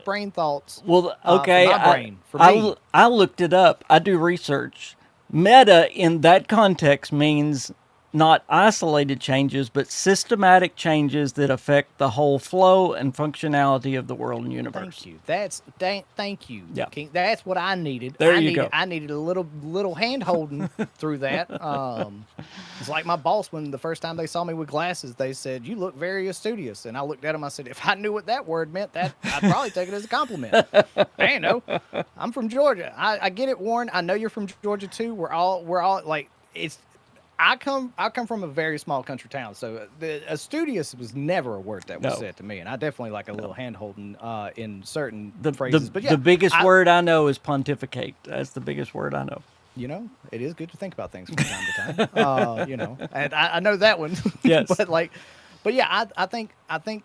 brain thoughts Well, for okay, my brain, for me. I looked it up. I do research. Meta in that context means not isolated changes, but systematic changes that affect the whole flow and functionality of the world and universe. Thank you. Thank you, Yeah. King. That's what I needed. There you go. I needed a little hand holding through that. It's like my boss, when the first time they saw me with glasses, they said, "You look very studious," and I looked at them. I said, "If I knew what that word meant, that I'd probably take it as a compliment." I ain't know. I'm from Georgia. I get it, Warren. I know you're from Georgia too. We're all like, it's. I come from a very small country town, so a studious was never a word that was No. said to me, and I definitely like a little hand holding in certain The, phrases. But yeah, the biggest I, word I know is pontificate. That's the biggest word I know. you know, it is good to think about things from time to time. You know, and I know that one. Yes. but yeah, I think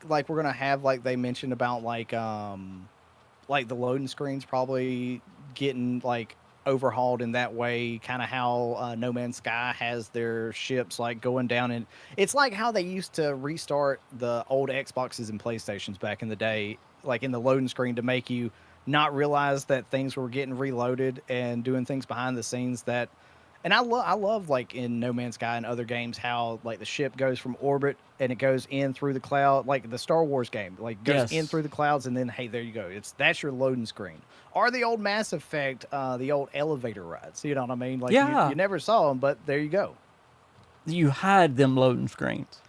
like we're gonna have, like they mentioned about like the loading screens probably getting like overhauled in that way, kind of how No Man's Sky has their ships like going down, and it's like how they used to restart the old Xboxes and PlayStations back in the day, like in the loading screen, to make you not realize that things were getting reloaded and doing things behind the scenes that. And I love, like in No Man's Sky and other games, how like the ship goes from orbit and it goes in through the cloud, like the Star Wars game, like goes in Yes. through the clouds, and then hey, there you go. That's your loading screen. Or the old Mass Effect, the old elevator rides. You know what I mean? Like Yeah. you never saw them, but there you go. You hide them loading screens.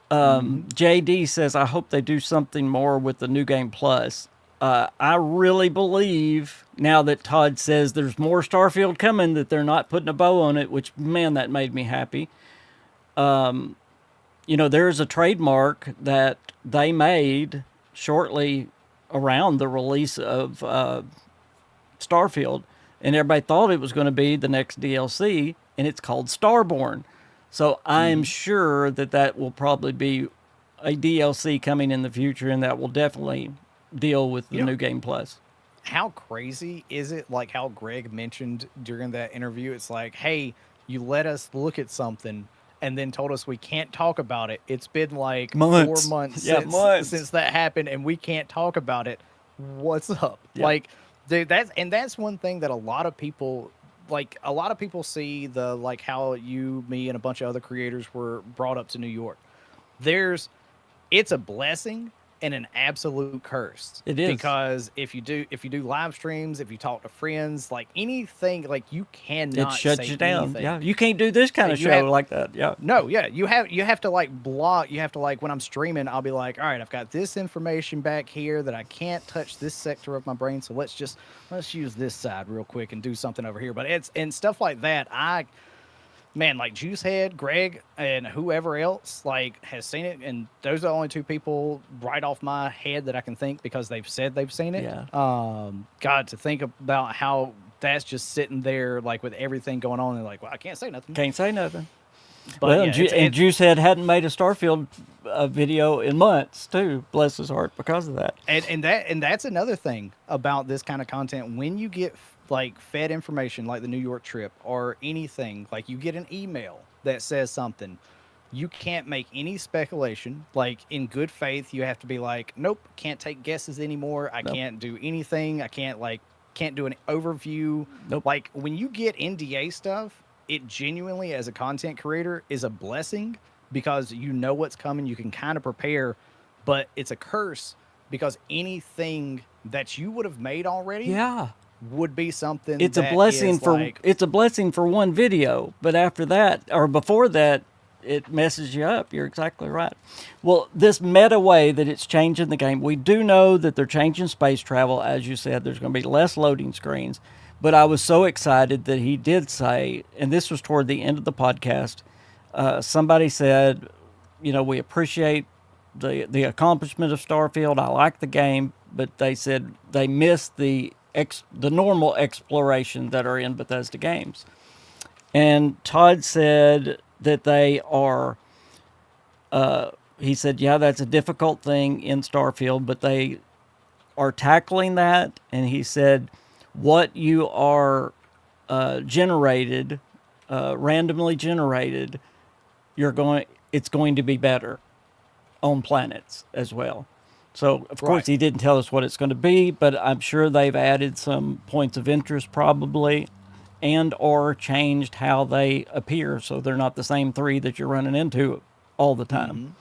Mm-hmm. JD says, I hope they do something more with the New Game Plus. I really believe now that Todd says there's more Starfield coming, that they're not putting a bow on it, which, man, that made me happy. You know, there's a trademark that they made shortly around the release of Starfield, and everybody thought it was going to be the next DLC, and it's called Starborn. So I am Mm-hmm. sure that that will probably be a DLC coming in the future, and that will definitely deal with the You know, New Game Plus. how crazy is it? Like how Greg mentioned during that interview, it's like, hey, you let us look at something and then told us we can't talk about it. It's been like four Months. months Yeah, months. since that happened, and we can't talk about it. What's up? Yeah. Like, dude, that's one thing that a lot of people see, the like how you, me, and a bunch of other creators were brought up to New York. There's It's a blessing and an absolute curse. It is. Because if you do live streams, if you talk to friends, like anything, like you It cannot shuts say you down. anything. Yeah, you can't do this kind of You show have like that. Yeah. no, yeah, you have to like block. You have to like when I'm streaming, I'll be like, all right, I've got this information back here that I can't touch this sector of my brain, so let's use this side real quick and do something over here. But it's and stuff like that. Man, like Juicehead, Greg, and whoever else like has seen it, and those are the only two people right off my head that I can think because they've said they've seen it. Yeah. God, to think about how that's just sitting there like with everything going on, and like, well, I can't say nothing. Can't say nothing. But Well, yeah, and Juicehead hadn't made a Starfield video in months too. Bless his heart because of that. and that's another thing about this kind of content. When you get like fed information like the New York trip or anything, like you get an email that says something, you can't make any speculation. Like in good faith, you have to be like, nope, can't take guesses anymore. I Nope. can't do anything. I can't do an overview. Nope. Like when you get NDA stuff, it genuinely as a content creator is a blessing because you know what's coming. You can kind of prepare, but it's a curse because anything that you would have made already Yeah. would be something It's a that blessing is for like, it's a blessing for one video, but after that or before that, it messes you up. You're exactly right. Well, this meta way that it's changing the game, we do know that they're changing space travel. As you said, there's going to be less loading screens. But I was so excited that he did say, and this was toward the end of the podcast, somebody said, we appreciate the accomplishment of Starfield. I like the game, but they said they missed the normal exploration that are in Bethesda games. And Todd said that they are, he said, yeah, that's a difficult thing in Starfield, but they are tackling that. And he said, what you are generated, randomly generated, it's going to be better on planets as well. So, of course, he didn't tell us what it's going to be, but I'm sure they've added some points of interest probably and or changed how they appear so they're not the same three that you're running into all the time. Mm-hmm.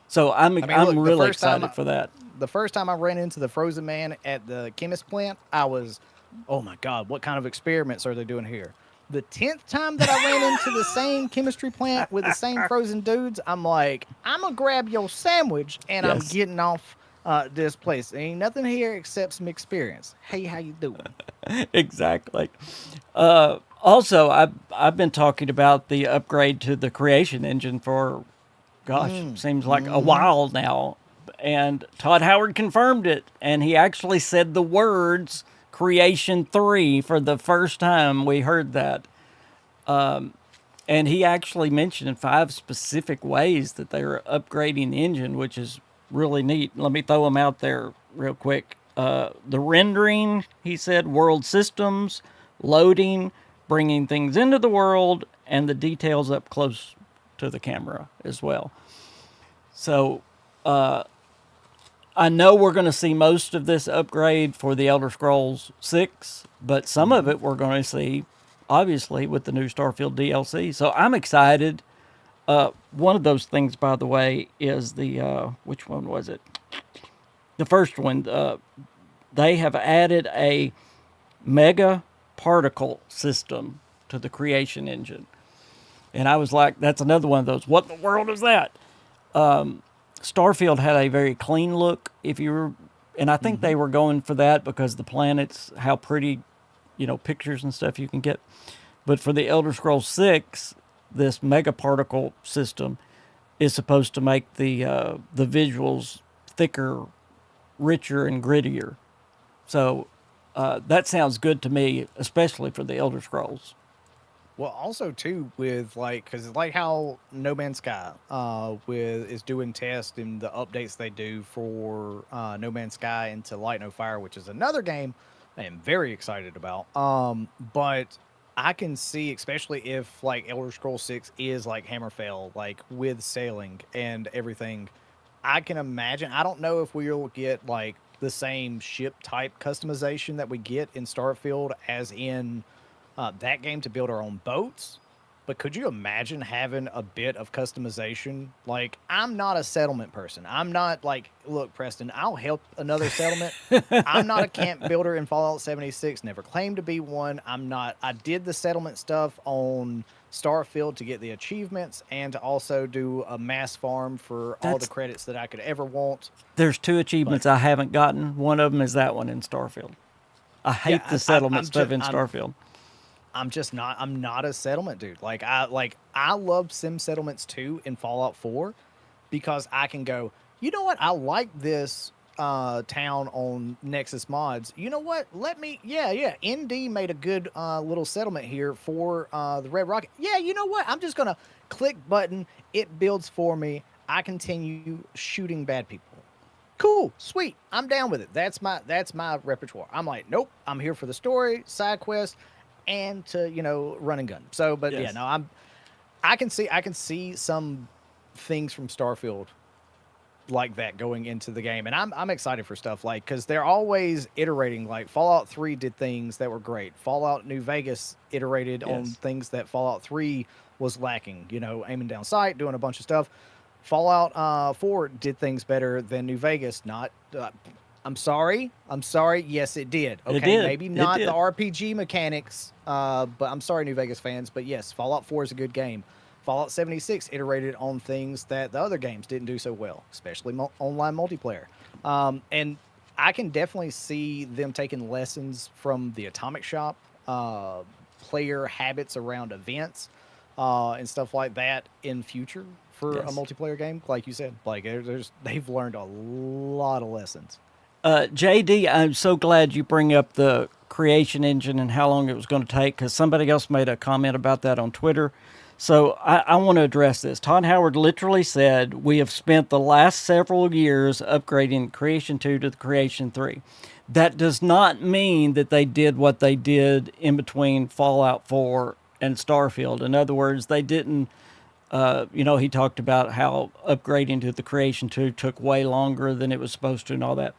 So I'm look, really excited for that. The first time I ran into the Frozen Man at the chemist plant, I was, oh my God, what kind of experiments are they doing here? The 10th time that I ran into the same chemistry plant with the same frozen dudes, I'm like, I'm going to grab your sandwich and I'm getting off this place. There ain't nothing here except some experience. Hey, how you doing? Exactly. Also, I've been talking about the upgrade to the creation engine for, seems like a while now. And Todd Howard confirmed it. And he actually said the words Creation 3 for the first time we heard that. And he actually mentioned 5 specific ways that they were upgrading the engine, which is really neat. Let me throw them out there real quick. The rendering, he said, world systems, loading, bringing things into the world, and the details up close to the camera as well. So I know we're going to see most of this upgrade for the Elder Scrolls 6, but some of it we're going to see, obviously, with the new Starfield DLC. So I'm excited. One of those things, by the way, is the, which one was it? The first one. They have added a mega particle system to the creation engine. And I was like, that's another one of those. What in the world is that? Starfield had a very clean look. And I think they were going for that because the planets, how pretty, pictures and stuff you can get. But for the Elder Scrolls 6, this mega particle system is supposed to make the visuals thicker, richer, and grittier. So that sounds good to me, especially for the Elder Scrolls. Well, also too with because it's like how No Man's Sky is doing tests and the updates they do for No Man's Sky into Light No Fire, which is another game I am very excited about. But I can see, especially if Elder Scrolls 6 is like Hammerfell, with sailing and everything, I can imagine. I don't know if we'll get the same ship type customization that we get in Starfield as in that game to build our own boats, But could you imagine having a bit of customization? Like, I'm not a settlement person. I'm not like, look, Preston, I'll help another settlement. I'm not a camp builder in Fallout 76, never claimed to be one. I'm not, I did the settlement stuff on Starfield to get the achievements and to also do a mass farm for all the That's credits that I could ever want. There's two But achievements I haven't gotten. One of them is that one in Starfield. I yeah, hate the settlement stuff in Starfield. I'm just not. I'm not a settlement dude. I love sim settlements too in Fallout 4 because I can go. You know what? I like this town on Nexus Mods. You know what? Let me. Yeah. ND made a good little settlement here for the Red Rocket. Yeah. You know what? I'm just gonna click button. It builds for me. I continue shooting bad people. Cool, sweet. I'm down with it. That's my repertoire. I'm like, nope. I'm here for the story, side quest, and to run and gun. So, but yeah, Yes. no, I can see some things from Starfield like that going into the game, and I'm excited for stuff like because they're always iterating. Like Fallout 3 did things that were great. Fallout New Vegas iterated on Yes. things that Fallout 3 was lacking. Aiming down sight, doing a bunch of stuff. Fallout 4 did things better than New Vegas. Not. I'm sorry. I'm sorry. Yes, it did. It Okay, did. maybe It not did. the RPG mechanics, but I'm sorry, New Vegas fans. But yes, Fallout 4 is a good game. Fallout 76 iterated on things that the other games didn't do so well, especially online multiplayer. And I can definitely see them taking lessons from the Atomic Shop, player habits around events, and stuff like that in future for a Yes. multiplayer game. Like you said, like they've learned a lot of lessons. JD, I'm so glad you bring up the creation engine and how long it was going to take because somebody else made a comment about that on Twitter. So I want to address this. Todd Howard literally said, we have spent the last several years upgrading Creation 2 to the Creation 3. That does not mean that they did what they did in between Fallout 4 and Starfield. In other words, they didn't he talked about how upgrading to the Creation 2 took way longer than it was supposed to and all that.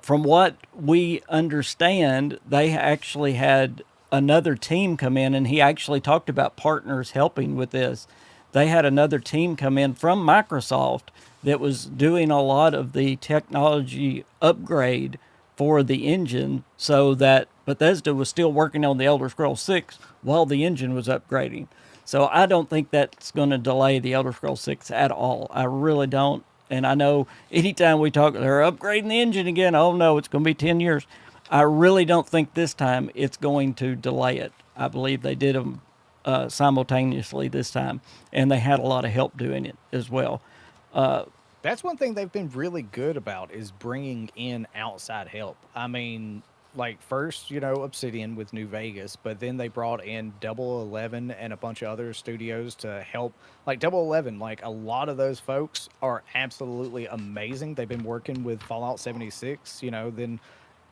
From what we understand, they actually had another team come in, and he actually talked about partners helping with this. They had another team come in from Microsoft that was doing a lot of the technology upgrade for the engine so that Bethesda was still working on the Elder Scrolls 6 while the engine was upgrading. So I don't think that's going to delay the Elder Scrolls 6 at all. I really don't. And I know anytime we talk, they're upgrading the engine again. Oh no, it's going to be 10 years. I really don't think this time it's going to delay it. I believe they did them simultaneously this time, and they had a lot of help doing it as well. That's one thing they've been really good about is bringing in outside help. I mean, like first, Obsidian with New Vegas, but then they brought in Double 11 and a bunch of other studios to help. Like Double 11, like a lot of those folks are absolutely amazing. They've been working with Fallout 76, then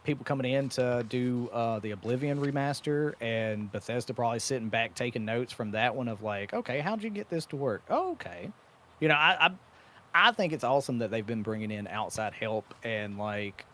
people coming in to do the Oblivion remaster, and Bethesda probably sitting back taking notes from that one of like, okay, how'd you get this to work? Oh, okay. I think it's awesome that they've been bringing in outside help and like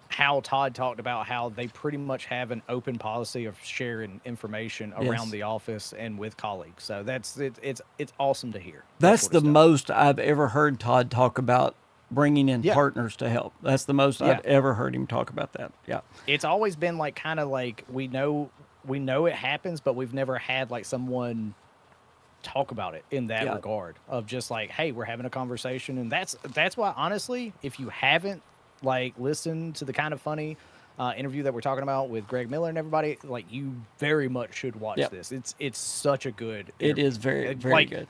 how Todd talked about how they pretty much have an open policy of sharing information around Yes. the office and with colleagues. So it's awesome to hear. That That's sort the of stuff. most I've ever heard Todd talk about bringing in Yeah. partners to help. That's the most Yeah. I've ever heard him talk about that. Yeah. It's always been like kind of like we know it happens, but we've never had like someone talk about it in that Yeah. regard of just like, hey, we're having a conversation. And that's why honestly, if you haven't like listened to the Kind of Funny interview that we're talking about with Greg Miller and everybody, like you very much should watch Yep. this. It's such a good It interview. is very, very Like, good.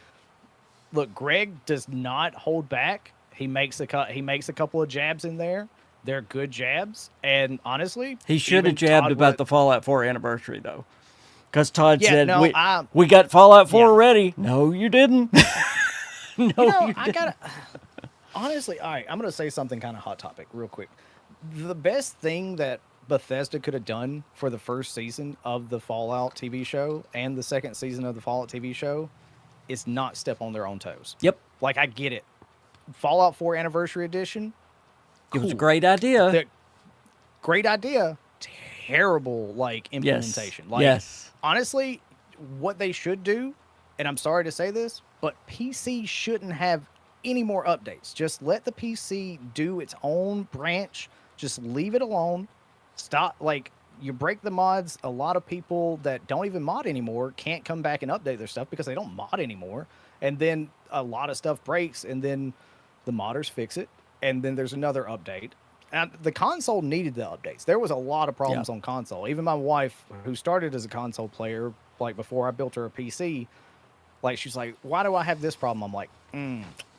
look, Greg does not hold back. He makes a couple of jabs in there. They're good jabs, and honestly, He should have even jabbed Todd about Wood- the Fallout 4 anniversary, though. Because Todd Yeah, said, no, we got Fallout 4 yeah. ready. No, you didn't. No, you I didn't. gotta honestly. All right, I'm gonna say something kind of hot topic real quick. The best thing that Bethesda could have done for the first season of the Fallout TV show and the second season of the Fallout TV show is not step on their own toes. Yep. Like I get it. Fallout 4 Anniversary Edition. It was a Cool. great idea. The great idea. Terrible like Yes. implementation. Like Yes. honestly, what they should do, and I'm sorry to say this, but PC shouldn't have any more updates. Just let the PC do its own branch. Just leave it alone. Stop. Like, you break the mods. A lot of people that don't even mod anymore can't come back and update their stuff because they don't mod anymore. And then a lot of stuff breaks, and then the modders fix it, and then there's another update. And the console needed the updates. There was a lot of problems on console. Even my wife, who started as a console player, like before I built her a PC, like she's like, "Why do I have this problem?" I'm like,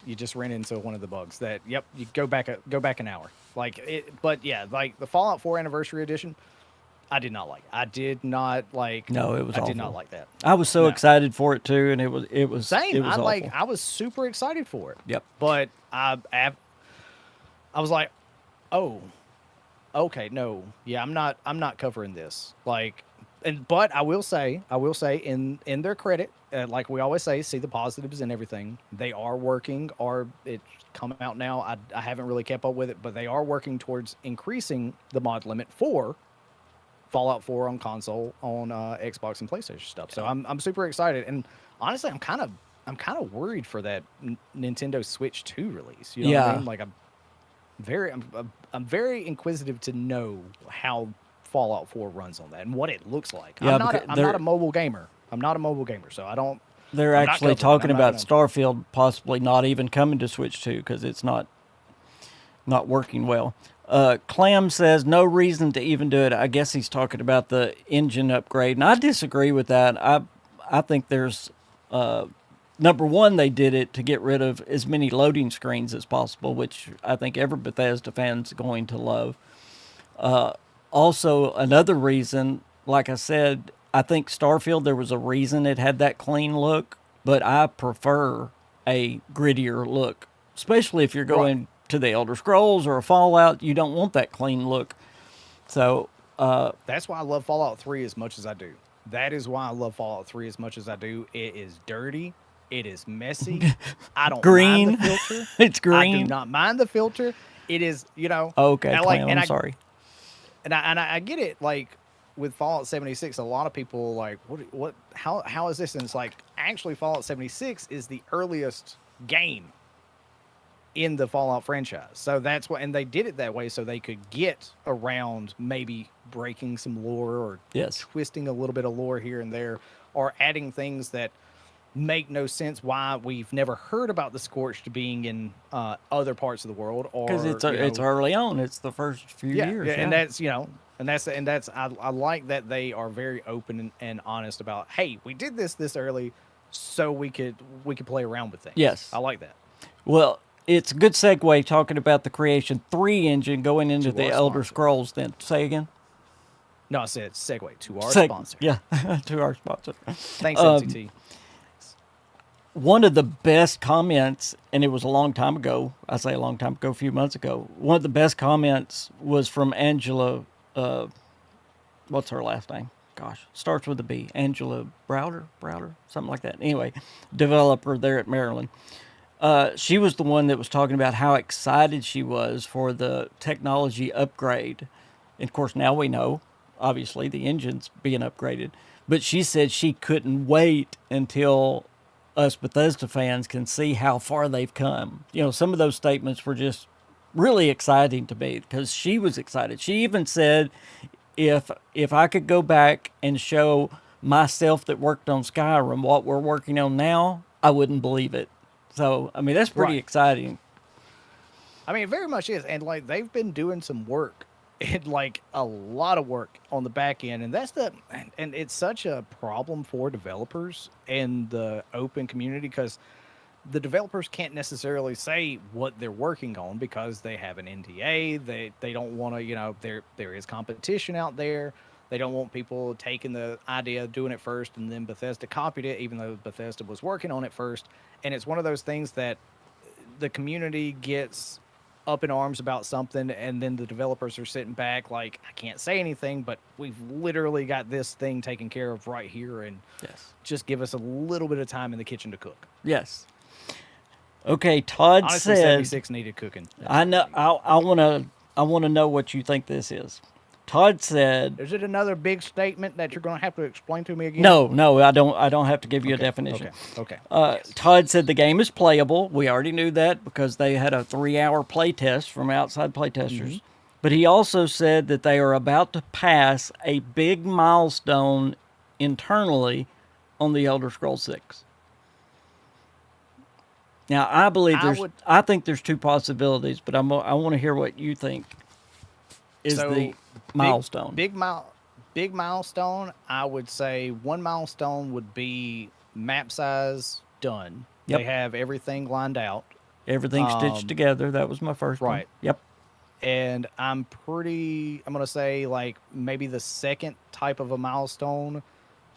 "You just ran into one of the bugs that. Yep, you go back an hour." Like it, but yeah, like the Fallout 4 Anniversary Edition, I did not like. I did not like. No, it was. I awful. did not like that. I was so excited for it too, and it was Same. It was awful. I was super excited for it. Yep. But I was like, oh, okay, no, yeah, I'm not covering this. Like, but I will say in their credit, like we always say, see the positives in everything. They are working, or it's come out now. I haven't really kept up with it, but they are working towards increasing the mod limit for Fallout 4 on console, on Xbox and PlayStation stuff. So I'm super excited, and honestly, I'm kind of worried for that Nintendo Switch 2 release. You know what I mean? Like I'm very inquisitive to know how Fallout 4 runs on that and what it looks like. Yeah, I'm not a mobile gamer. So I don't. They're actually talking about Starfield possibly not even coming to Switch 2 because it's not working well. Clam says no reason to even do it. I guess he's talking about the engine upgrade, and I disagree with that. I think there's number one, they did it to get rid of as many loading screens as possible, which I think every Bethesda fan's going to love. Also, another reason, like I said, I think Starfield, there was a reason it had that clean look, but I prefer a grittier look, especially if you're going to the Elder Scrolls or a Fallout. You don't want that clean look. So that's why I love Fallout 3 as much as I do. That is why I love Fallout 3 as much as I do. It is dirty. It is messy. I don't green. mind the filter. It's green. I do not mind the filter. It is, Okay, I'm sorry. And I get it. Like with Fallout 76, a lot of people like, what? How is this? And it's like, actually, Fallout 76 is the earliest game in the Fallout franchise. So that's what, and they did it that way so they could get around maybe breaking some lore or twisting a little bit of lore here and there, or adding things that make no sense why we've never heard about the Scorched being in other parts of the world, or because it's early on. It's the first few years, and that's I like that they are very open and honest about, hey, we did this early so we could play around with things. Yes, I like that. Well, it's a good segue talking about the Creation 3 engine going into the Elder Scrolls. Then say again. No, I said segue to our sponsor. Yeah, to our sponsor. Thanks, MCT. One of the best comments, and it was a long time ago, I say a long time ago, a few months ago, one of the best comments was from Angela, what's her last name? Gosh, starts with a B. Angela Browder, something like that. Anyway, developer there at Maryland. She was the one that was talking about how excited she was for the technology upgrade. And of course, now we know, obviously, the engine's being upgraded. But she said she couldn't wait until us Bethesda fans can see how far they've come. Some of those statements were just really exciting to me because she was excited. She even said, if I could go back and show myself that worked on Skyrim what we're working on now, I wouldn't believe it. So, I mean, that's pretty exciting. I mean, it very much is. And, like, they've been doing some work, and, like, a lot of work on the back end. And and it's such a problem for developers and the open community because the developers can't necessarily say what they're working on because they have an NDA. They don't want to, there is competition out there. They don't want people taking the idea of doing it first and then Bethesda copied it, even though Bethesda was working on it first. And it's one of those things that the community gets up in arms about something, and then the developers are sitting back like, I can't say anything, but we've literally got this thing taken care of right here, and just give us a little bit of time in the kitchen to cook. Yes. Okay, Todd Honestly, said 76 needed cooking. I know. I want to know what you think this is. Todd said, Is it another big statement that you're going to have to explain to me again? no, I don't have to give you a Okay, definition. Okay. Yes. Todd said the game is playable. We already knew that because they had a 3-hour play test from outside playtesters. But he also said that they are about to pass a big milestone internally on the Elder Scrolls 6. Now, I think there's two possibilities, but I want to hear what you think is the milestone. Big milestone. I would say one milestone would be map size done. Yep. They have everything lined out. Everything stitched together. That was my first one. Right. Yep. And I'm going to say like maybe the second type of a milestone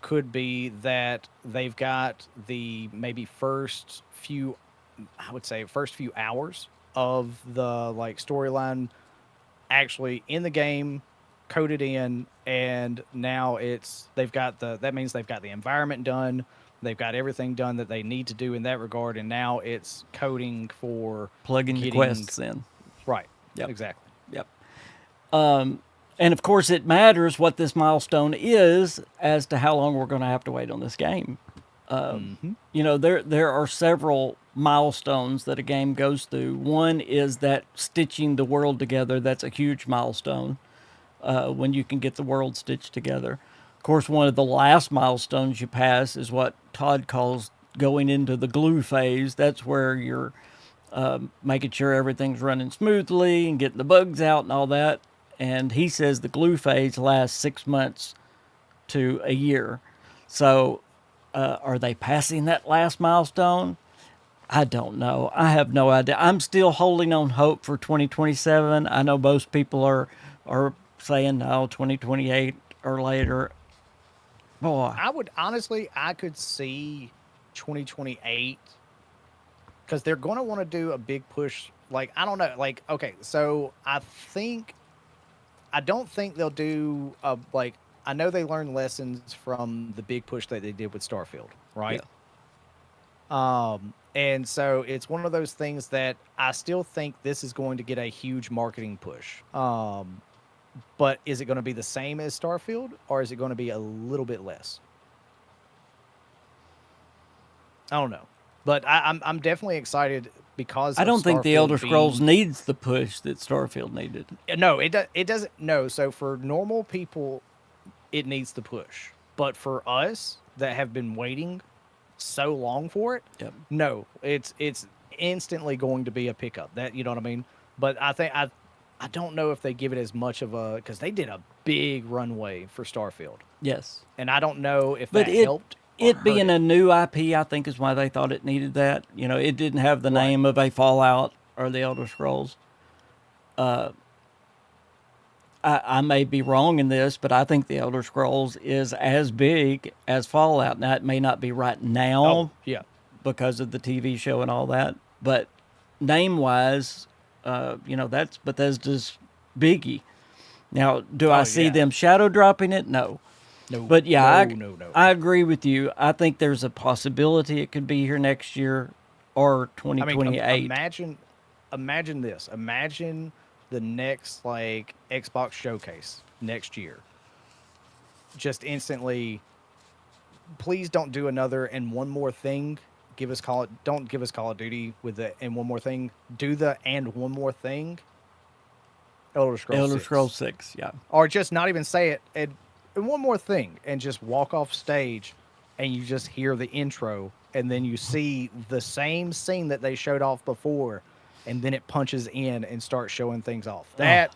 could be that they've got the maybe first few hours of the like storyline actually in the game coded in, and now that means they've got the environment done, they've got everything done that they need to do in that regard, and now it's coding for plugging the quests in. Right. Yep. Exactly. Yep. And of course, it matters what this milestone is as to how long we're going to have to wait on this game. You know, there are several milestones that a game goes through. One is that stitching the world together. That's a huge milestone when you can get the world stitched together. Of course, one of the last milestones you pass is what Todd calls going into the glue phase. That's where you're making sure everything's running smoothly and getting the bugs out and all that. And he says the glue phase lasts 6 months to a year. So are they passing that last milestone? I don't know. I have no idea. I'm still holding on hope for 2027. I know most people are saying no, 2028 or later. Boy, I could see 2028 because they're going to want to do a big push. Like, I don't know. Like, okay, so I don't think they'll do I know they learned lessons from the big push that they did with Starfield, right? Yeah. And so it's one of those things that I still think this is going to get a huge marketing push. But is it going to be the same as Starfield, or is it going to be a little bit less? I don't know, but I'm definitely excited because I don't think the Elder Scrolls being... needs the push that Starfield needed. No, it doesn't. No, so for normal people, it needs the push. But for us that have been waiting so long for it, yep. No, it's instantly going to be a pickup. That, you know what I mean? But I think I don't know if they give it as much of a, because they did a big runway for Starfield. Yes, and I don't know if that helped. It being a new IP, I think, is why they thought it needed that. You know, it didn't have the name of a Fallout or the Elder Scrolls. I may be wrong in this, but I think the Elder Scrolls is as big as Fallout. Now, it may not be right now, because of the TV show and all that, but name-wise, you know, that's Bethesda's biggie. Now, do I see them shadow dropping it? No. No. But yeah, no. I agree with you. I think there's a possibility it could be here next year or 2028. I mean, imagine this. Imagine the next like Xbox showcase next year. Just instantly, please don't do another and one more thing. Don't give us Call of Duty with the and one more thing. Do the and one more thing. Elder Scrolls 6, yeah. Or just not even say it. And one more thing, and just walk off stage, and you just hear the intro, and then you see the same scene that they showed off before, and then it punches in and starts showing things off. That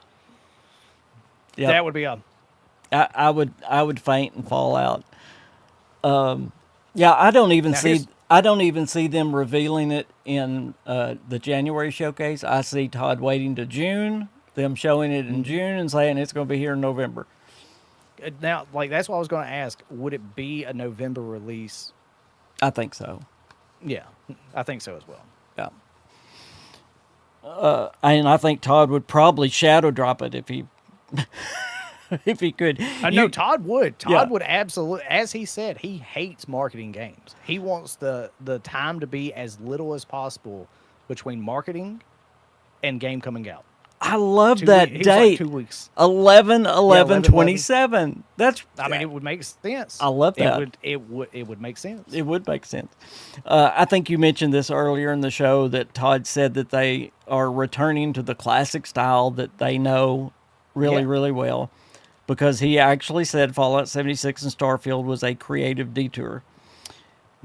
would be a. I would faint and fall out. Yeah, I don't even see them revealing it in the January showcase. I see Todd waiting to June, them showing it in June and saying it's going to be here in November. Now, like, that's what I was going to ask. Would it be a November release? I think so. Yeah, I think so as well. Yeah. And I think Todd would probably shadow drop it if he if he could. No, Todd would. Todd would absolutely. As he said, he hates marketing games. He wants the time to be as little as possible between marketing and game coming out. I love 2 that weeks. He was like date. 2 weeks. 11/11/27. That's. I mean, it would make sense. I love that. It would make sense. It would make sense. I think you mentioned this earlier in the show that Todd said that they are returning to the classic style that they know really, Yeah. really well, because he actually said Fallout 76 and Starfield was a creative detour.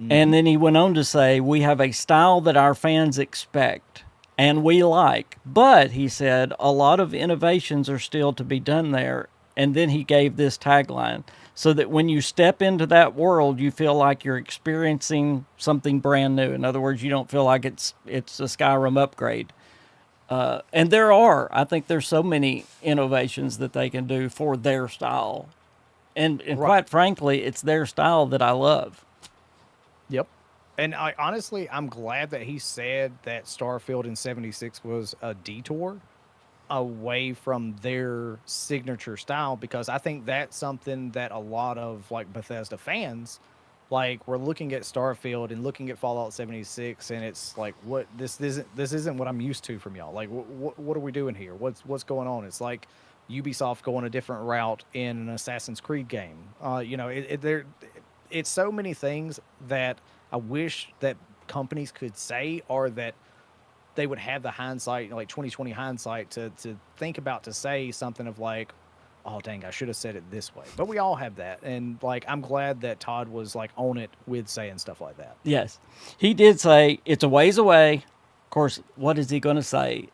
And then he went on to say, we have a style that our fans expect and we like. But, he said, a lot of innovations are still to be done there. And then he gave this tagline, so that when you step into that world, you feel like you're experiencing something brand new. In other words, you don't feel like it's a Skyrim upgrade. And I think there's so many innovations that they can do for their style. And Right. quite frankly, it's their style that I love. Yep. And I'm glad that he said that Starfield in 76 was a detour away from their signature style, because I think that's something that a lot of like Bethesda fans, like, we're looking at Starfield and looking at Fallout 76, and it's like, what, this isn't what I'm used to from y'all. Like, what are we doing here? What's going on? It's like Ubisoft going a different route in an Assassin's Creed game. It's so many things that I wish that companies could say, or that they would have the hindsight, like 2020 hindsight, to think about, to say something of like, oh dang, I should have said it this way. But we all have that, and like, I'm glad that Todd was like on it with saying stuff like that. Yes. He did say it's a ways away. Of course, what is he going to say?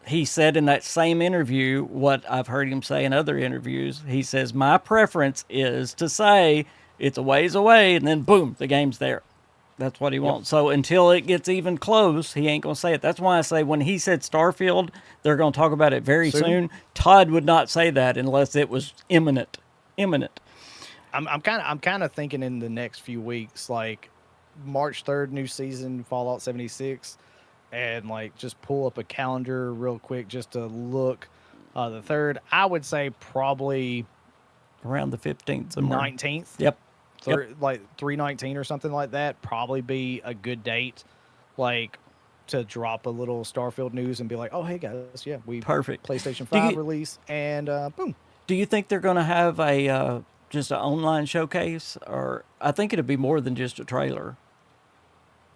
He said in that same interview what I've heard him say in other interviews. He says, my preference is to say it's a ways away, and then boom, the game's there. That's what he wants. So until it gets even close, he ain't going to say it. That's why I say when he said Starfield, they're going to talk about it very soon. Todd would not say that unless it was imminent. I'm kind of thinking in the next few weeks, like March 3rd, new season, Fallout 76, and like just pull up a calendar real quick just to look. The 3rd, I would say probably Around the 15th. Somewhere. 19th. Yep. Like 319 or something like that, probably be a good date, like, to drop a little Starfield news and be like, oh hey guys, yeah, we Perfect. PlayStation 5 release, and boom. Do you think they're going to have a just an online showcase, or I think it'd be more than just a trailer?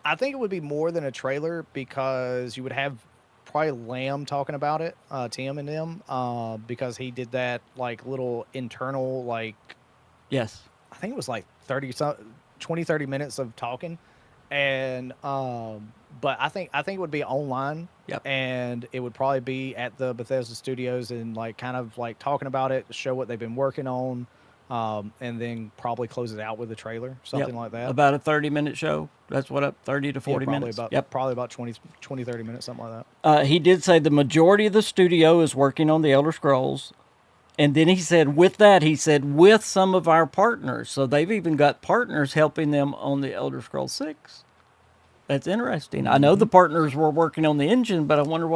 I think it would be more than a trailer, because you would have probably Lamb talking about it, Tim and them, because he did that like little internal, like, Yes. I think it was like 30 minutes of talking, and but I think it would be online. Yep. And it would probably be at the Bethesda Studios, and like kind of like talking about it, show what they've been working on, and then probably close it out with a trailer, something like that. About a 30-minute show. That's what, up 30 to 40 minutes. Probably about 20, 30 minutes, something like that. He did say the majority of the studio is working on the Elder Scrolls. And then he said, with some of our partners. So they've even got partners helping them on the Elder Scrolls 6. That's interesting. I know the partners were working on the engine, but I wonder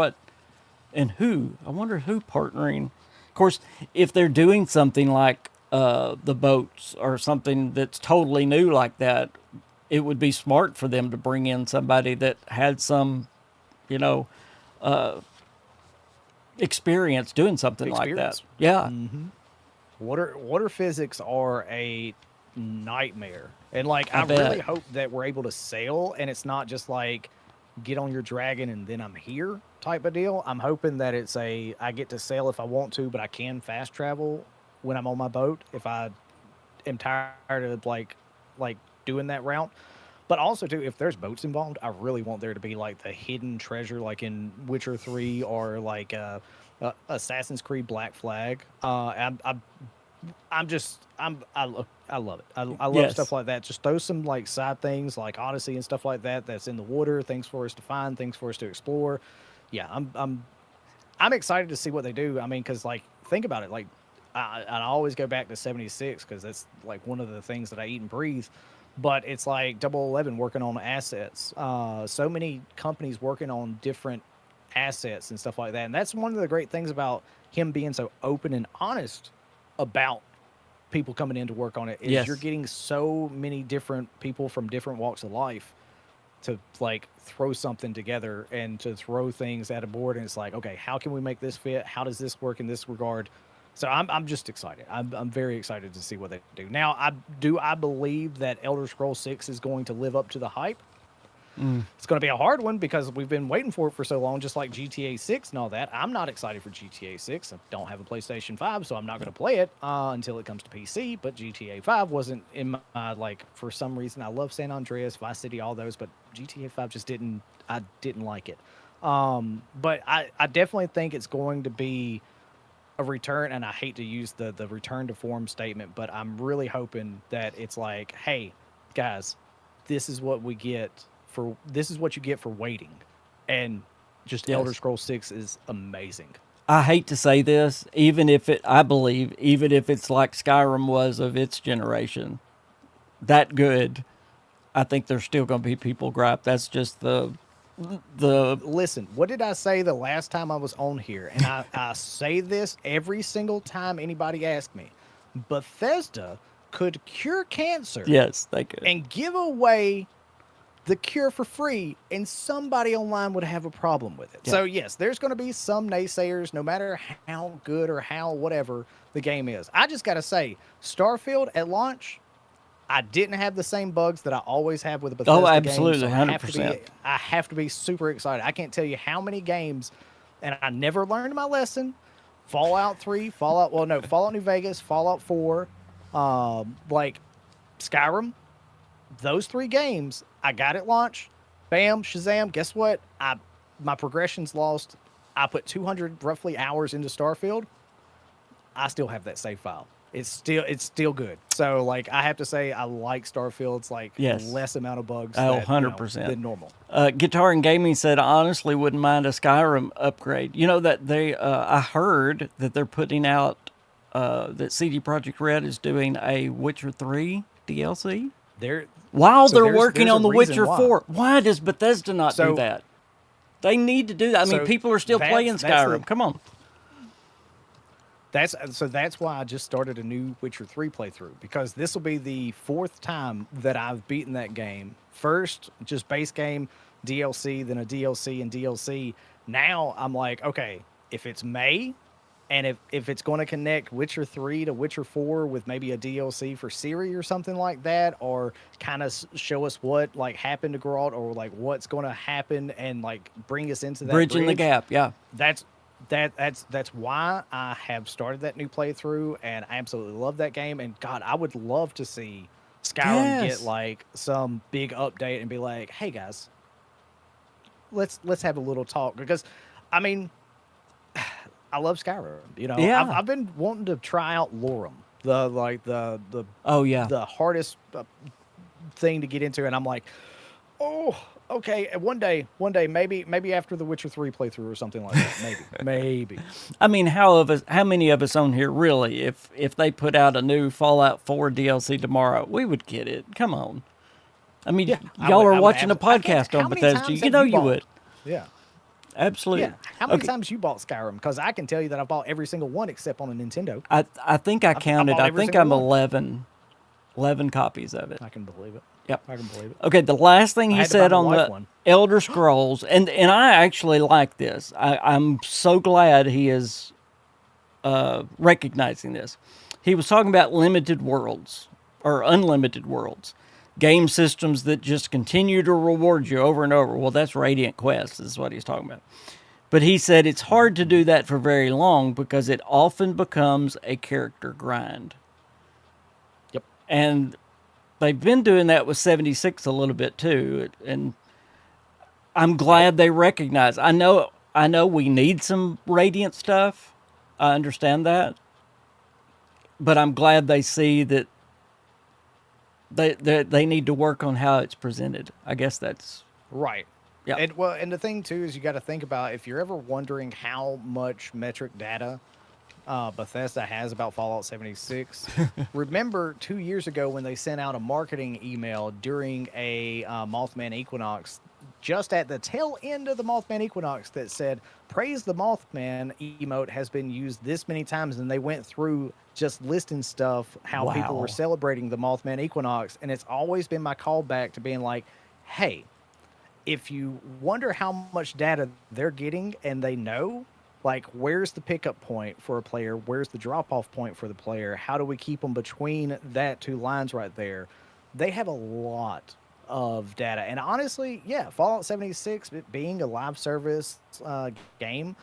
who. I wonder who partnering. Of course, if they're doing something like the boats or something that's totally new like that, it would be smart for them to bring in somebody that had some, experience doing something like that. Yeah. Water physics are a nightmare, and like I bet. really hope that we're able to sail, and it's not just like get on your dragon and then I'm here type of deal. I'm hoping that it's I get to sail if I want to, but I can fast travel when I'm on my boat if I am tired of like doing that route. But also too, if there's boats involved, I really want there to be like the hidden treasure, like in Witcher 3 or like Assassin's Creed Black Flag. I love it. I love stuff like that. Just throw some like side things like Odyssey and stuff like that that's in the water, things for us to find, things for us to explore. Yeah, I'm excited to see what they do. I mean, because like think about it, like I always go back to 76 because that's like one of the things that I eat and breathe. But it's like 011 working on assets. So many companies working on different assets and stuff like that. And that's one of the great things about him being so open and honest about people coming in to work on it. Is You're getting so many different people from different walks of life to like throw something together and to throw things at a board, and it's like, okay, how can we make this fit? How does this work in this regard? So I'm just excited. I'm very excited to see what they do. Now, I believe that Elder Scrolls 6 is going to live up to the hype. It's going to be a hard one because we've been waiting for it for so long, just like GTA 6 and all that. I'm not excited for GTA 6. I don't have a PlayStation 5, so I'm not going to play it until it comes to PC. But GTA 5 wasn't in my, like, for some reason, I love San Andreas, Vice City, all those, but GTA 5 just I didn't like it. But I definitely think it's going to be a return, and I hate to use the return to form statement, but I'm really hoping that it's like, hey, guys, this is what we get this is what you get for waiting. And just Elder Scrolls 6 is amazing. I hate to say this, I believe, even if it's like Skyrim was of its generation, that good, I think there's still going to be people gripe. That's just the Listen, what did I say the last time I was on here? And I say this every single time anybody asks me. Bethesda could cure cancer. Yes, they could. And give away the cure for free, and somebody online would have a problem with it. Yeah. So yes, there's going to be some naysayers, no matter how good or how whatever the game is. I just got to say, Starfield at launch, I didn't have the same bugs that I always have with a Bethesda game. Oh, absolutely, So 100%. I have to be super excited. I can't tell you how many games, and I never learned my lesson. Fallout 3, Fallout New Vegas, Fallout 4, like Skyrim. Those 3 games, I got at launch. Bam, Shazam. Guess what? My progression's lost. I put 200 roughly hours into Starfield. I still have that save file. It's still good. So like I have to say I like Starfield. It's like less amount of bugs Oh, 100%. than normal. Guitar and Gaming said, I honestly wouldn't mind a Skyrim upgrade. You know that I heard that they're putting out, that CD Projekt Red is doing a Witcher 3 DLC. They're working on The Witcher 4. Why does Bethesda not do that? They need to do that. I mean, people are still playing Skyrim. Come on. That's why I just started a new Witcher 3 playthrough, because this will be the 4th time that I've beaten that game. First, just base game, DLC, then a DLC and DLC. Now I'm like, okay, if it's May, and if it's going to connect Witcher 3 to Witcher 4 with maybe a DLC for Ciri or something like that, or kind of show us what like happened to Geralt, or like what's going to happen, and like bring us into that bridging the gap. Yeah, that's why I have started that new playthrough, and I absolutely love that game. And God, I would love to see Skyrim get like some big update and be like, hey guys, let's have a little talk, because I mean, I love Skyrim. You know, I've been wanting to try out Lorem, the hardest thing to get into, and I'm like, oh, okay. One day, maybe after the Witcher 3 playthrough or something like that, maybe. I mean, how many of us on here really, if they put out a new Fallout 4 DLC tomorrow, we would get it. Come on. I mean, y'all are watching a podcast on Bethesda. You know you would. Yeah. Absolutely. Yeah. How many times you bought Skyrim? Because I can tell you that I've bought every single one except on a Nintendo. I think I counted. I think I'm 11 copies of it. I can believe it. Yep. I can believe it. Okay, the last thing he said on the Elder Scrolls, and I actually like this. I'm so glad he is recognizing this. He was talking about limited worlds or unlimited worlds. Game systems that just continue to reward you over and over. Well, that's Radiant Quest, is what he's talking about. But he said it's hard to do that for very long because it often becomes a character grind. Yep. And they've been doing that with 76 a little bit too. And I'm glad they recognize. I know we need some Radiant stuff. I understand that. But I'm glad they see that they need to work on how it's presented. I guess that's right. Yeah. And the thing too is you got to think about, if you're ever wondering how much metric data Bethesda has about Fallout 76. Remember 2 years ago when they sent out a marketing email during a Mothman Equinox, just at the tail end of the Mothman Equinox, that said, praise the Mothman emote has been used this many times. And they went through just listing stuff, how people were celebrating the Mothman Equinox. And it's always been my callback to being like, hey, if you wonder how much data they're getting and they know, like, where's the pickup point for a player? Where's the drop off point for the player? How do we keep them between that two lines right there? They have a lot of data. And honestly, yeah, Fallout 76, it being a live service game,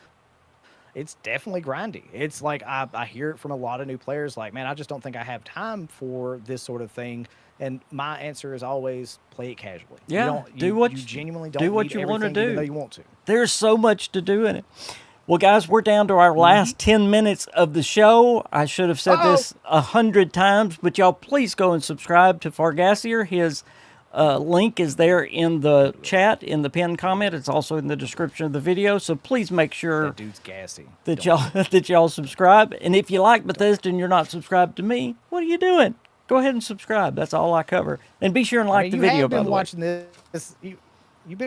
it's definitely grindy. It's like I hear it from a lot of new players like, man, I just don't think I have time for this sort of thing. And my answer is always play it casually. Yeah, You genuinely don't do what need you want to everything, even though do. you want to. There's so much to do in it. Well, guys, we're down to our last 10 minutes of the show. I should have said this 100 times, but y'all please go and subscribe to Fargassier. His link is there in the chat, in the pinned comment. It's also in the description of the video. So please make sure That dude's gassy. that y'all subscribe. And if you like Bethesda and you're not subscribed to me, what are you doing? Go ahead and subscribe. That's all I cover. And be sure and like the video, by the way. Watching this. You've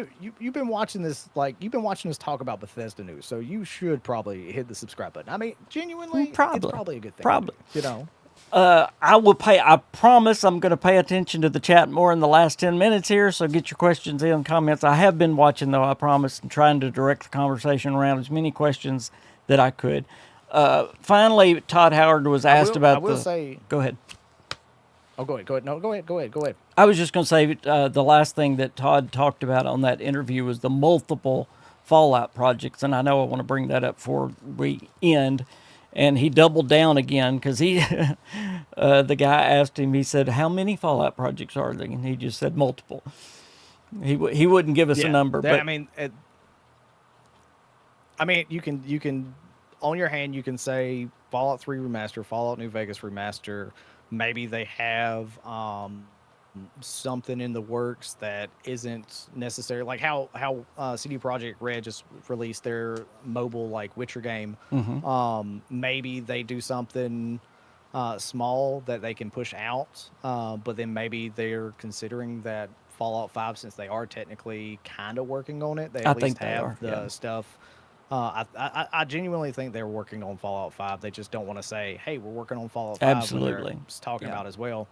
been watching this, like, you've been watching us talk about Bethesda news, so you should probably hit the subscribe button. I mean, genuinely, it's probably a good thing. Probably. You know. I promise I'm going to pay attention to the chat more in the last 10 minutes here, so get your questions in, comments. I have been watching, though, I promise, and trying to direct the conversation around as many questions that I could. Finally, Todd Howard was asked about Go ahead. Oh, go ahead. No, go ahead. I was just going to say the last thing that Todd talked about on that interview was the multiple Fallout projects, and I know I want to bring that up before we end. And he doubled down again because the guy asked him, he said, how many Fallout projects are there? And he just said multiple. He wouldn't give us a number. But I mean, you can, on your hand, you can say Fallout 3 Remaster, Fallout New Vegas Remaster. Maybe they have something in the works that isn't necessary, like how CD Projekt Red just released their mobile, like, Witcher game. Maybe they do something small that they can push out, but then maybe they're considering that Fallout 5, since they are technically kind of working on it, they at least have the stuff. I genuinely think they're working on Fallout 5. They just don't want to say, hey, we're working on Fallout 5. Absolutely. When they're talking about as well.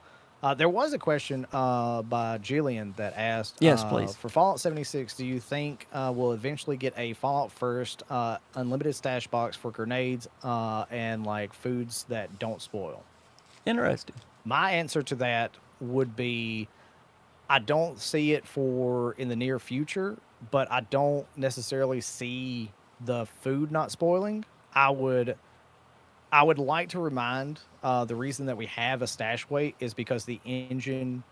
There was a question by Jillian that asked, yes, please. For Fallout 76, do you think we'll eventually get a Fallout First unlimited stash box for grenades and, like, foods that don't spoil? Interesting. My answer to that would be, I don't see it in the near future, but I don't necessarily see the food not spoiling. I would like to remind the reason that we have a stash weight is because the engine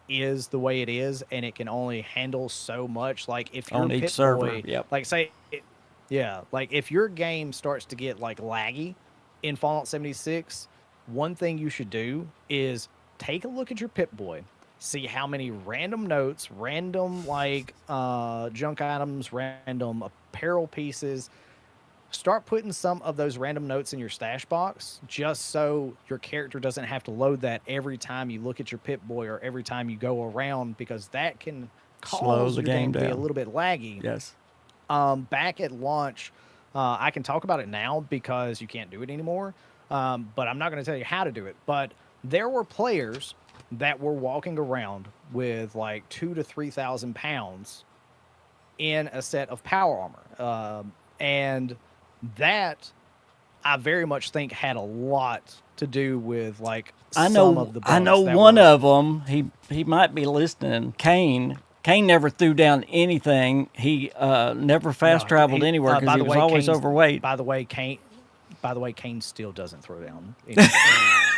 is the way it is, and it can only handle so much. Like, if you're on each server, like, say, like, if your game starts to get, like, laggy in Fallout 76, one thing you should do is take a look at your Pip-Boy, see how many random notes, random, like, junk items, random apparel pieces. Start putting some of those random notes in your stash box, just so your character doesn't have to load that every time you look at your Pip-Boy or every time you go around, because that can cause your game to be a little bit laggy. Yes. Back at launch, I can talk about it now because you can't do it anymore, but I'm not going to tell you how to do it. But there were players that were walking around with, like, 2,000 to 3,000 pounds in a set of power armor, and that I very much think had a lot to do with, like, some of the bugs. I know one of them. He might be listening. Kane never threw down anything. He never fast traveled anywhere because he was always overweight. By the way, Kane still doesn't throw down anything.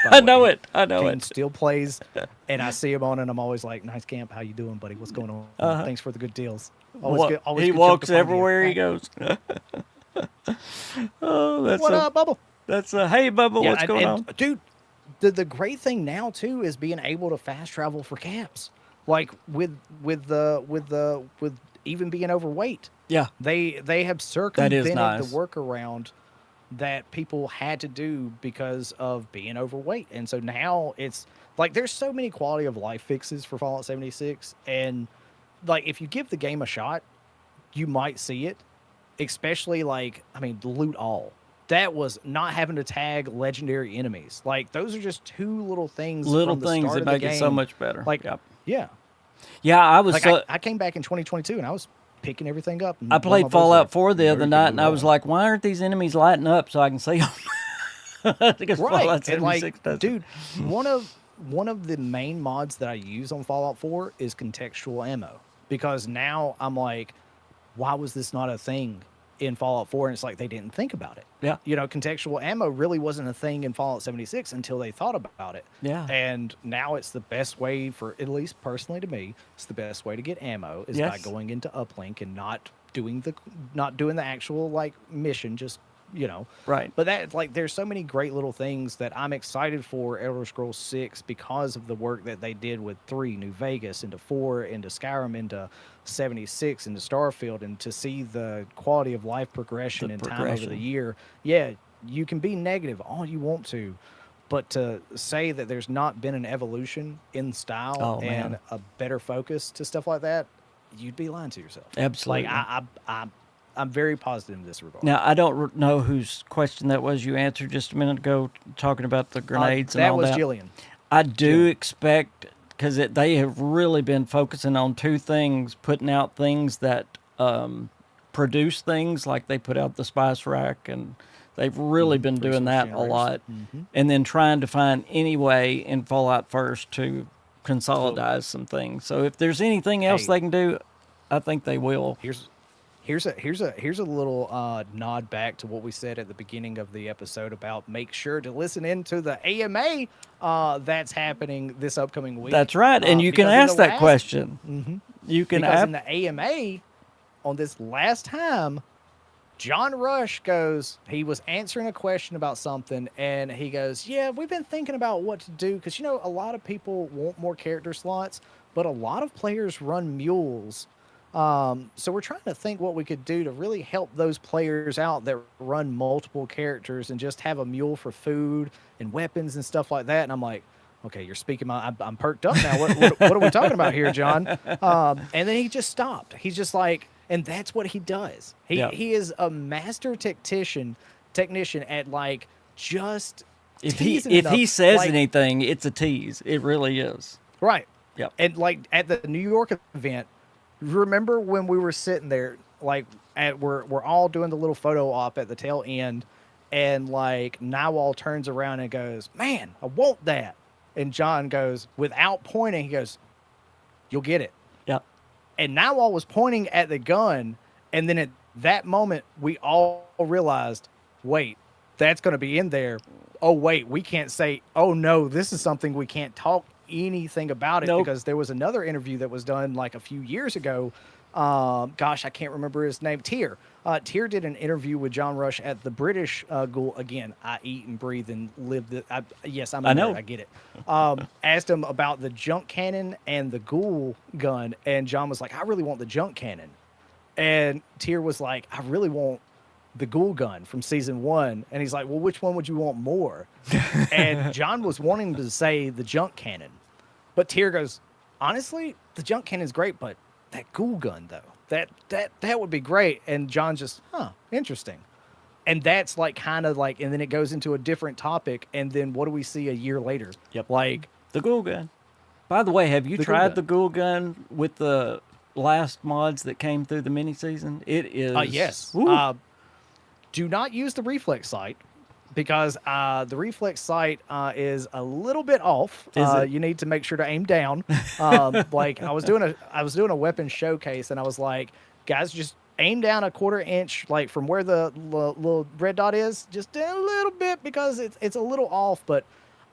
I know it. Kane still plays, and I see him on, and I'm always like, "Nice camp, how you doing, buddy? What's going on? Thanks for the good deals." Always he walks everywhere he goes. Oh, that's what up, Bubba? That's hey, Bubba. What's going on, dude? The great thing now too is being able to fast travel for caps, like with even being overweight. Yeah, they have circumvented nice. the workaround that people had to do because of being overweight. And so now it's like there's so many quality of life fixes for Fallout 76, and, like, if you give the game a shot, you might see it. Especially, like, I mean, loot all. That was not having to tag legendary enemies. Like, those are just two little things that from the make start of the game. it so much better. Like, yeah. Yeah, I was. Like I came back in 2022 and I was picking everything up. And I one of my played boys was Fallout like, 4 the "You know other you can night, move and I was on." like, "Why aren't these enemies lighting up so I can see them?" Because Right. Fallout And like, 76 does. dude, one of the main mods that I use on Fallout 4 is contextual ammo. Because now I'm like, why was this not a thing in Fallout 4? And it's like they didn't think about it. Yeah. Contextual ammo really wasn't a thing in Fallout 76 until they thought about it. Yeah. And now it's the best way for, at least personally to me, it's the best way to get ammo is by Yes. going into uplink and not doing the actual like mission, just Right. but that, like, there's so many great little things that I'm excited for Elder Scrolls 6 because of the work that they did with 3, New Vegas, into 4, into Skyrim, into 76, into Starfield, and to see the quality of life progression The and time over the progression. year. Yeah, you can be negative all you want to, but to say that there's not been an evolution in style Oh, and man. a better focus to stuff like that, you'd be lying to yourself. Absolutely. Like I'm very positive in this regard. Now, I don't know whose question that was you answered just a minute ago, talking about the grenades and that all was that. Jillian. I do Jillian. expect, because they have really been focusing on two things, putting out things that produce things, like they put out the Spice Rack, and they've really been doing Resource that a generators. lot. And then trying to find any way in Fallout First to consolidate some things. So if there's anything else Hey. they can do, I think they will. Here's a little nod back to what we said at the beginning of the episode about make sure to listen into the AMA that's happening this upcoming week. That's right. And you can because in ask the that last- question. You can because ask. in the AMA on this last time, John Rush goes, he was answering a question about something, and he goes, "Yeah, we've been thinking about what to do because a lot of people want more character slots, but a lot of players run mules." So we're trying to think what we could do to really help those players out that run multiple characters and just have a mule for food and weapons and stuff like that. And I'm like, okay, you're speaking I'm perked up now. What are we talking about here, John? And then he just stopped. He's just like, and that's what he does. Yeah. He is a master technician at like just If teasing he enough, says like, anything, it's a tease. It really is. right. Yep. And like at the New York event, remember when we were sitting there, like we're all doing the little photo op at the tail end, and like Nywall turns around and goes, "Man, I want that." And John goes, without pointing, he goes, "You'll get it." Yep. And Nywall was pointing at the gun, and then at that moment, we all realized, wait, that's going to be in there. Oh, wait, we can't say, oh, no, this is something we can't talk anything about it, Nope. because there was another interview that was done like a few years ago. Gosh, I can't remember his name. Tyr. Tyr did an interview with John Rush at the British Ghoul. Again, I eat and breathe and live. Yes, I'm a I nerd, know. I get it. Asked him about the junk cannon and the Ghoul gun, and John was like, I really want the junk cannon. And Tyr was like, I really want the Ghoul gun from season 1. And he's like, well, which one would you want more? And John was wanting to say the junk cannon. But Tyr goes, honestly, the junk cannon is great, but that Ghoul gun, though, that would be great. And John just, interesting. And that's like kind of like, and then it goes into a different topic. And then what do we see a year later? Yep. Like, The Ghoul Gun. By the way, have you The Ghoul tried Gun. the Ghoul Gun with the last mods that came through the mini season? It is. yes. Woo. Do not use the reflex sight, because the reflex sight is a little bit off. Is it? You need to make sure to aim down. Like I was doing a weapons showcase, and I was like, guys, just aim down a 1/4 inch, like from where the little red dot is, just a little bit, because it's a little off. But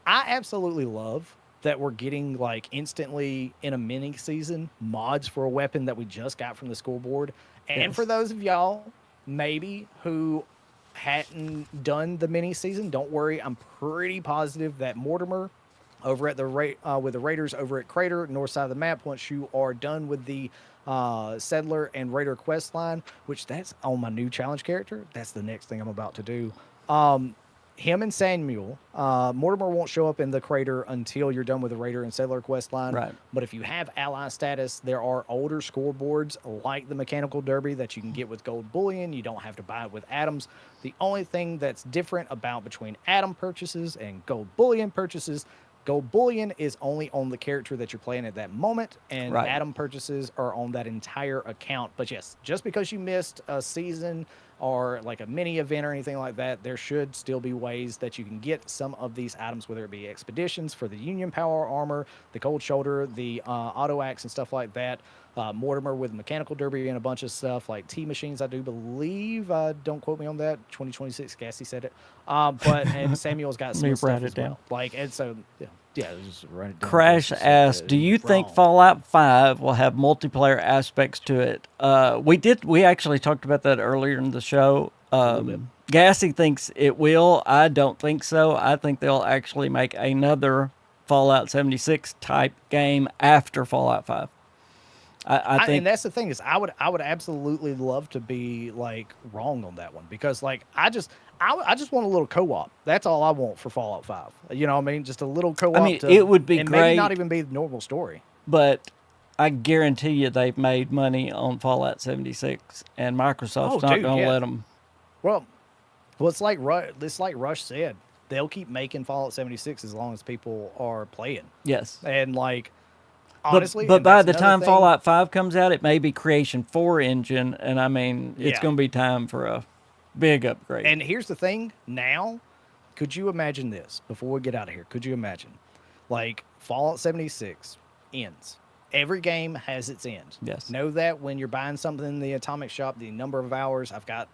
I absolutely love that we're getting like instantly in a mini season mods for a weapon that we just got from the school board. And Yes. for those of y'all maybe who hadn't done the mini season, don't worry. I'm pretty positive that Mortimer over at the with the Raiders over at Crater, north side of the map, once you are done with the Settler and Raider quest line, which that's on my new challenge character. That's the next thing I'm about to do. Him and Sandmule, Mortimer won't show up in the Crater until you're done with the Raider and Settler quest line. Right. But if you have ally status, there are older scoreboards like the Mechanical Derby that you can get with gold bullion. You don't have to buy it with atoms. The only thing that's different about between atom purchases and gold bullion purchases Gold bullion is only on the character that you're playing at that moment, and Right. Atom purchases are on that entire account. But yes, just because you missed a season or like a mini event or anything like that, there should still be ways that you can get some of these items, whether it be expeditions for the Union Power Armor, the Cold Shoulder, the Auto Axe, and stuff like that. Mortimer with Mechanical Derby and a bunch of stuff like T-Machines, I do believe. Don't quote me on that. 2026, Cassie said it. But and Samuel's got Let some me stuff write it as well. down. Like, and so yeah, just write it down. Crash Cassie said asks, that "Do you think wrong. Fallout 5 will have multiplayer aspects to it?" We actually talked about that earlier in the show. little bit. Gassy thinks it will. I don't think so. I think they'll actually make another Fallout 76 type game after Fallout 5. I think And that's the thing is, I would absolutely love to be like wrong on that one, because like I just want a little co-op. That's all I want for Fallout 5. You know what I mean? Just a little co-op. mean, it would be and maybe not great. even be the normal story. but I guarantee you they've made money on Fallout 76, and Microsoft's Oh, not dude, going to yeah. let them. Well, it's like Rush said. They'll keep making Fallout 76 as long as people are playing. Yes. And like But, honestly, but and by that's the another time thing- Fallout 5 comes out, it may be Creation 4 engine, and I mean, it's Yeah. going to be time for a big upgrade. And here's the thing now, could you imagine this before we get out of here? Could you imagine like Fallout 76 ends? Every game has its end. Yes. Know that when you're buying something in the Atomic Shop, the number of hours, I've got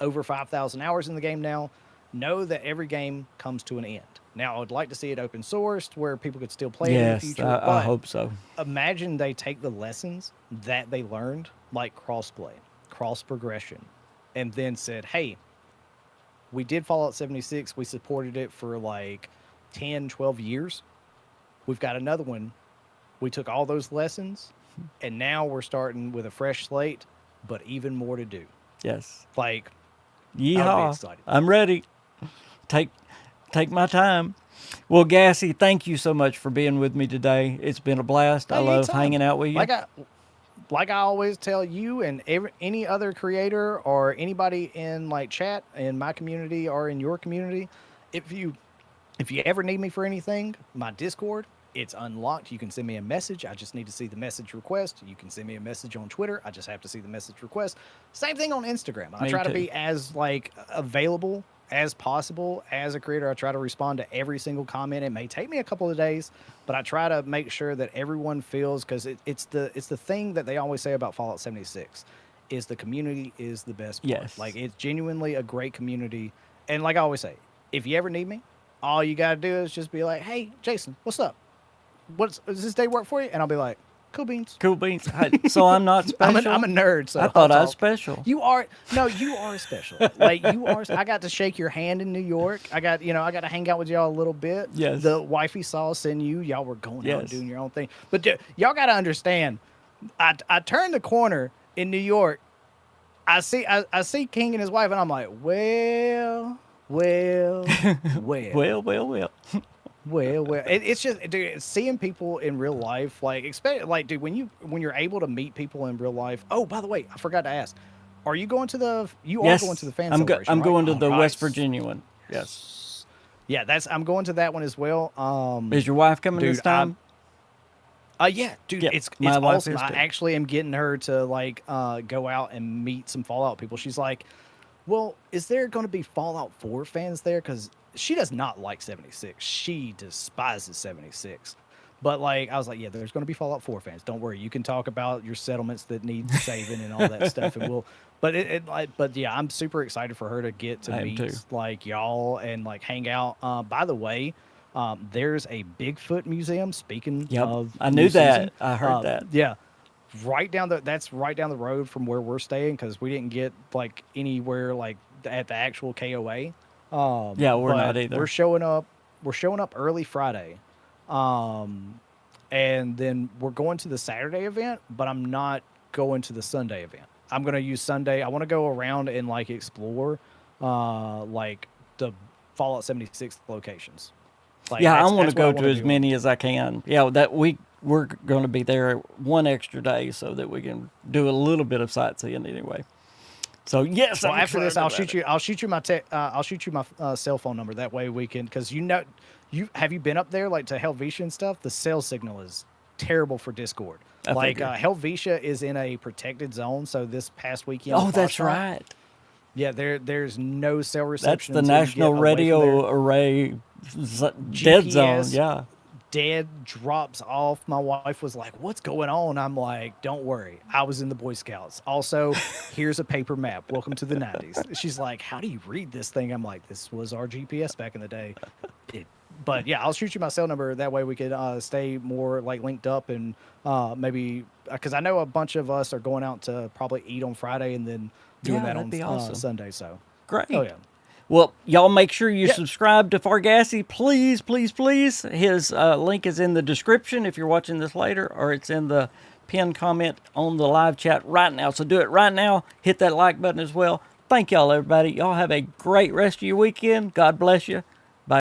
over 5,000 hours in the game now. Know that every game comes to an end. Now, I would like to see it open sourced where people could still play it in the yes, future. I but hope so. imagine they take the lessons that they learned, like crossplay, cross progression, and then said, hey, we did Fallout 76. We supported it for like 10, 12 years. We've got another one. We took all those lessons, and now we're starting with a fresh slate, but even more to do. Yes. Like, Yeehaw. excited. I'm ready. Take my time. Well, Gassy, thank you so much for being with me today. It's been a blast. I hey, love anytime. hanging out with you. Like I always tell you and any other creator or anybody in like chat in my community or in your community, if you ever need me for anything, my Discord, it's unlocked. You can send me a message. I just need to see the message request. You can send me a message on Twitter. I just have to see the message request. Same thing on Instagram. I Me try to too. be as like available as possible as a creator. I try to respond to every single comment. It may take me a couple of days, but I try to make sure that everyone feels, because it's the thing that they always say about Fallout 76 is the community is the best part. Yes. Like, it's genuinely a great community. And like I always say, if you ever need me, all you gotta do is just be like, hey, Jason, what's up? Does this day work for you? And I'll be like, cool beans. Cool beans. So I'm not special? I'm a nerd, so I thought I'll I was talk. special. You are special. Like, you are. I got to shake your hand in New York. I got to hang out with y'all a little bit. Yes. The wifey saw us and y'all were going out and Yes. doing your own thing. But y'all got to understand, I turned the corner in New York. I see King and his wife, and I'm like, well. Well. Well, it's just, dude, seeing people in real life, like, dude, when you're able to meet people in real life. Oh, by the way, I forgot to ask, are you going to the? You Yes. are going to the fan I'm celebration, I'm right? going to All the right. West Virginia one. Yes. Yeah, I'm going to that one as well. Is your wife coming dude, this time? Yeah, dude, Yeah, it's my wife awesome. is I too. actually am getting her to like go out and meet some Fallout people. She's like, well, is there going to be Fallout 4 fans there? Because she does not like 76. She despises 76. But like, I was like, yeah, there's going to be Fallout 4 fans. Don't worry. You can talk about your settlements that need saving and all that stuff, and we'll. But yeah, I'm super excited for her to get to I am meet too. like y'all and like hang out. By the way, there's a Bigfoot museum. Speaking Yep. of, I knew new that. season, I heard that. Yeah, that's right down the road from where we're staying, because we didn't get like anywhere like at the actual KOA. Yeah, we're but not either. We're showing up early Friday. And then we're going to the Saturday event, but I'm not going to the Sunday event. I'm going to use Sunday. I want to go around and like explore like the Fallout 76 locations. Like, Yeah, I that's want to what go wanna to as do. many as I can. Yeah, we're going to be there one extra day so that we can do a little bit of sightseeing anyway. So yes, Well, I'm after this, excited I'll about shoot it. you. I'll shoot you my cell phone number. That way we can, because Have you been up there like to Helvetia and stuff? The cell signal is terrible for Discord. I Like figured. Helvetia is in a protected zone, so this past weekend. Oh, with that's Foxtrot, right. Yeah, there's no cell That's reception. the until you National get away from Radio there. Array dead zone. GPS Yeah. dead drops off. My wife was like, "What's going on?" I'm like, "Don't worry, I was in the Boy Scouts. Also, here's a paper map. Welcome to the '90s." She's like, "How do you read this thing?" I'm like, "This was our GPS back in the day." But yeah, I'll shoot you my cell number. That way we could stay more like linked up and maybe because I know a bunch of us are going out to probably eat on Friday and then doing Yeah, that that'd on be awesome. Sunday. So Great. oh yeah. Well, y'all make sure you Yeah. subscribe to Fargassi, please, please, please. His link is in the description if you're watching this later, or it's in the pinned comment on the live chat right now. So do it right now. Hit that like button as well. Thank y'all, everybody. Y'all have a great rest of your weekend. God bless you.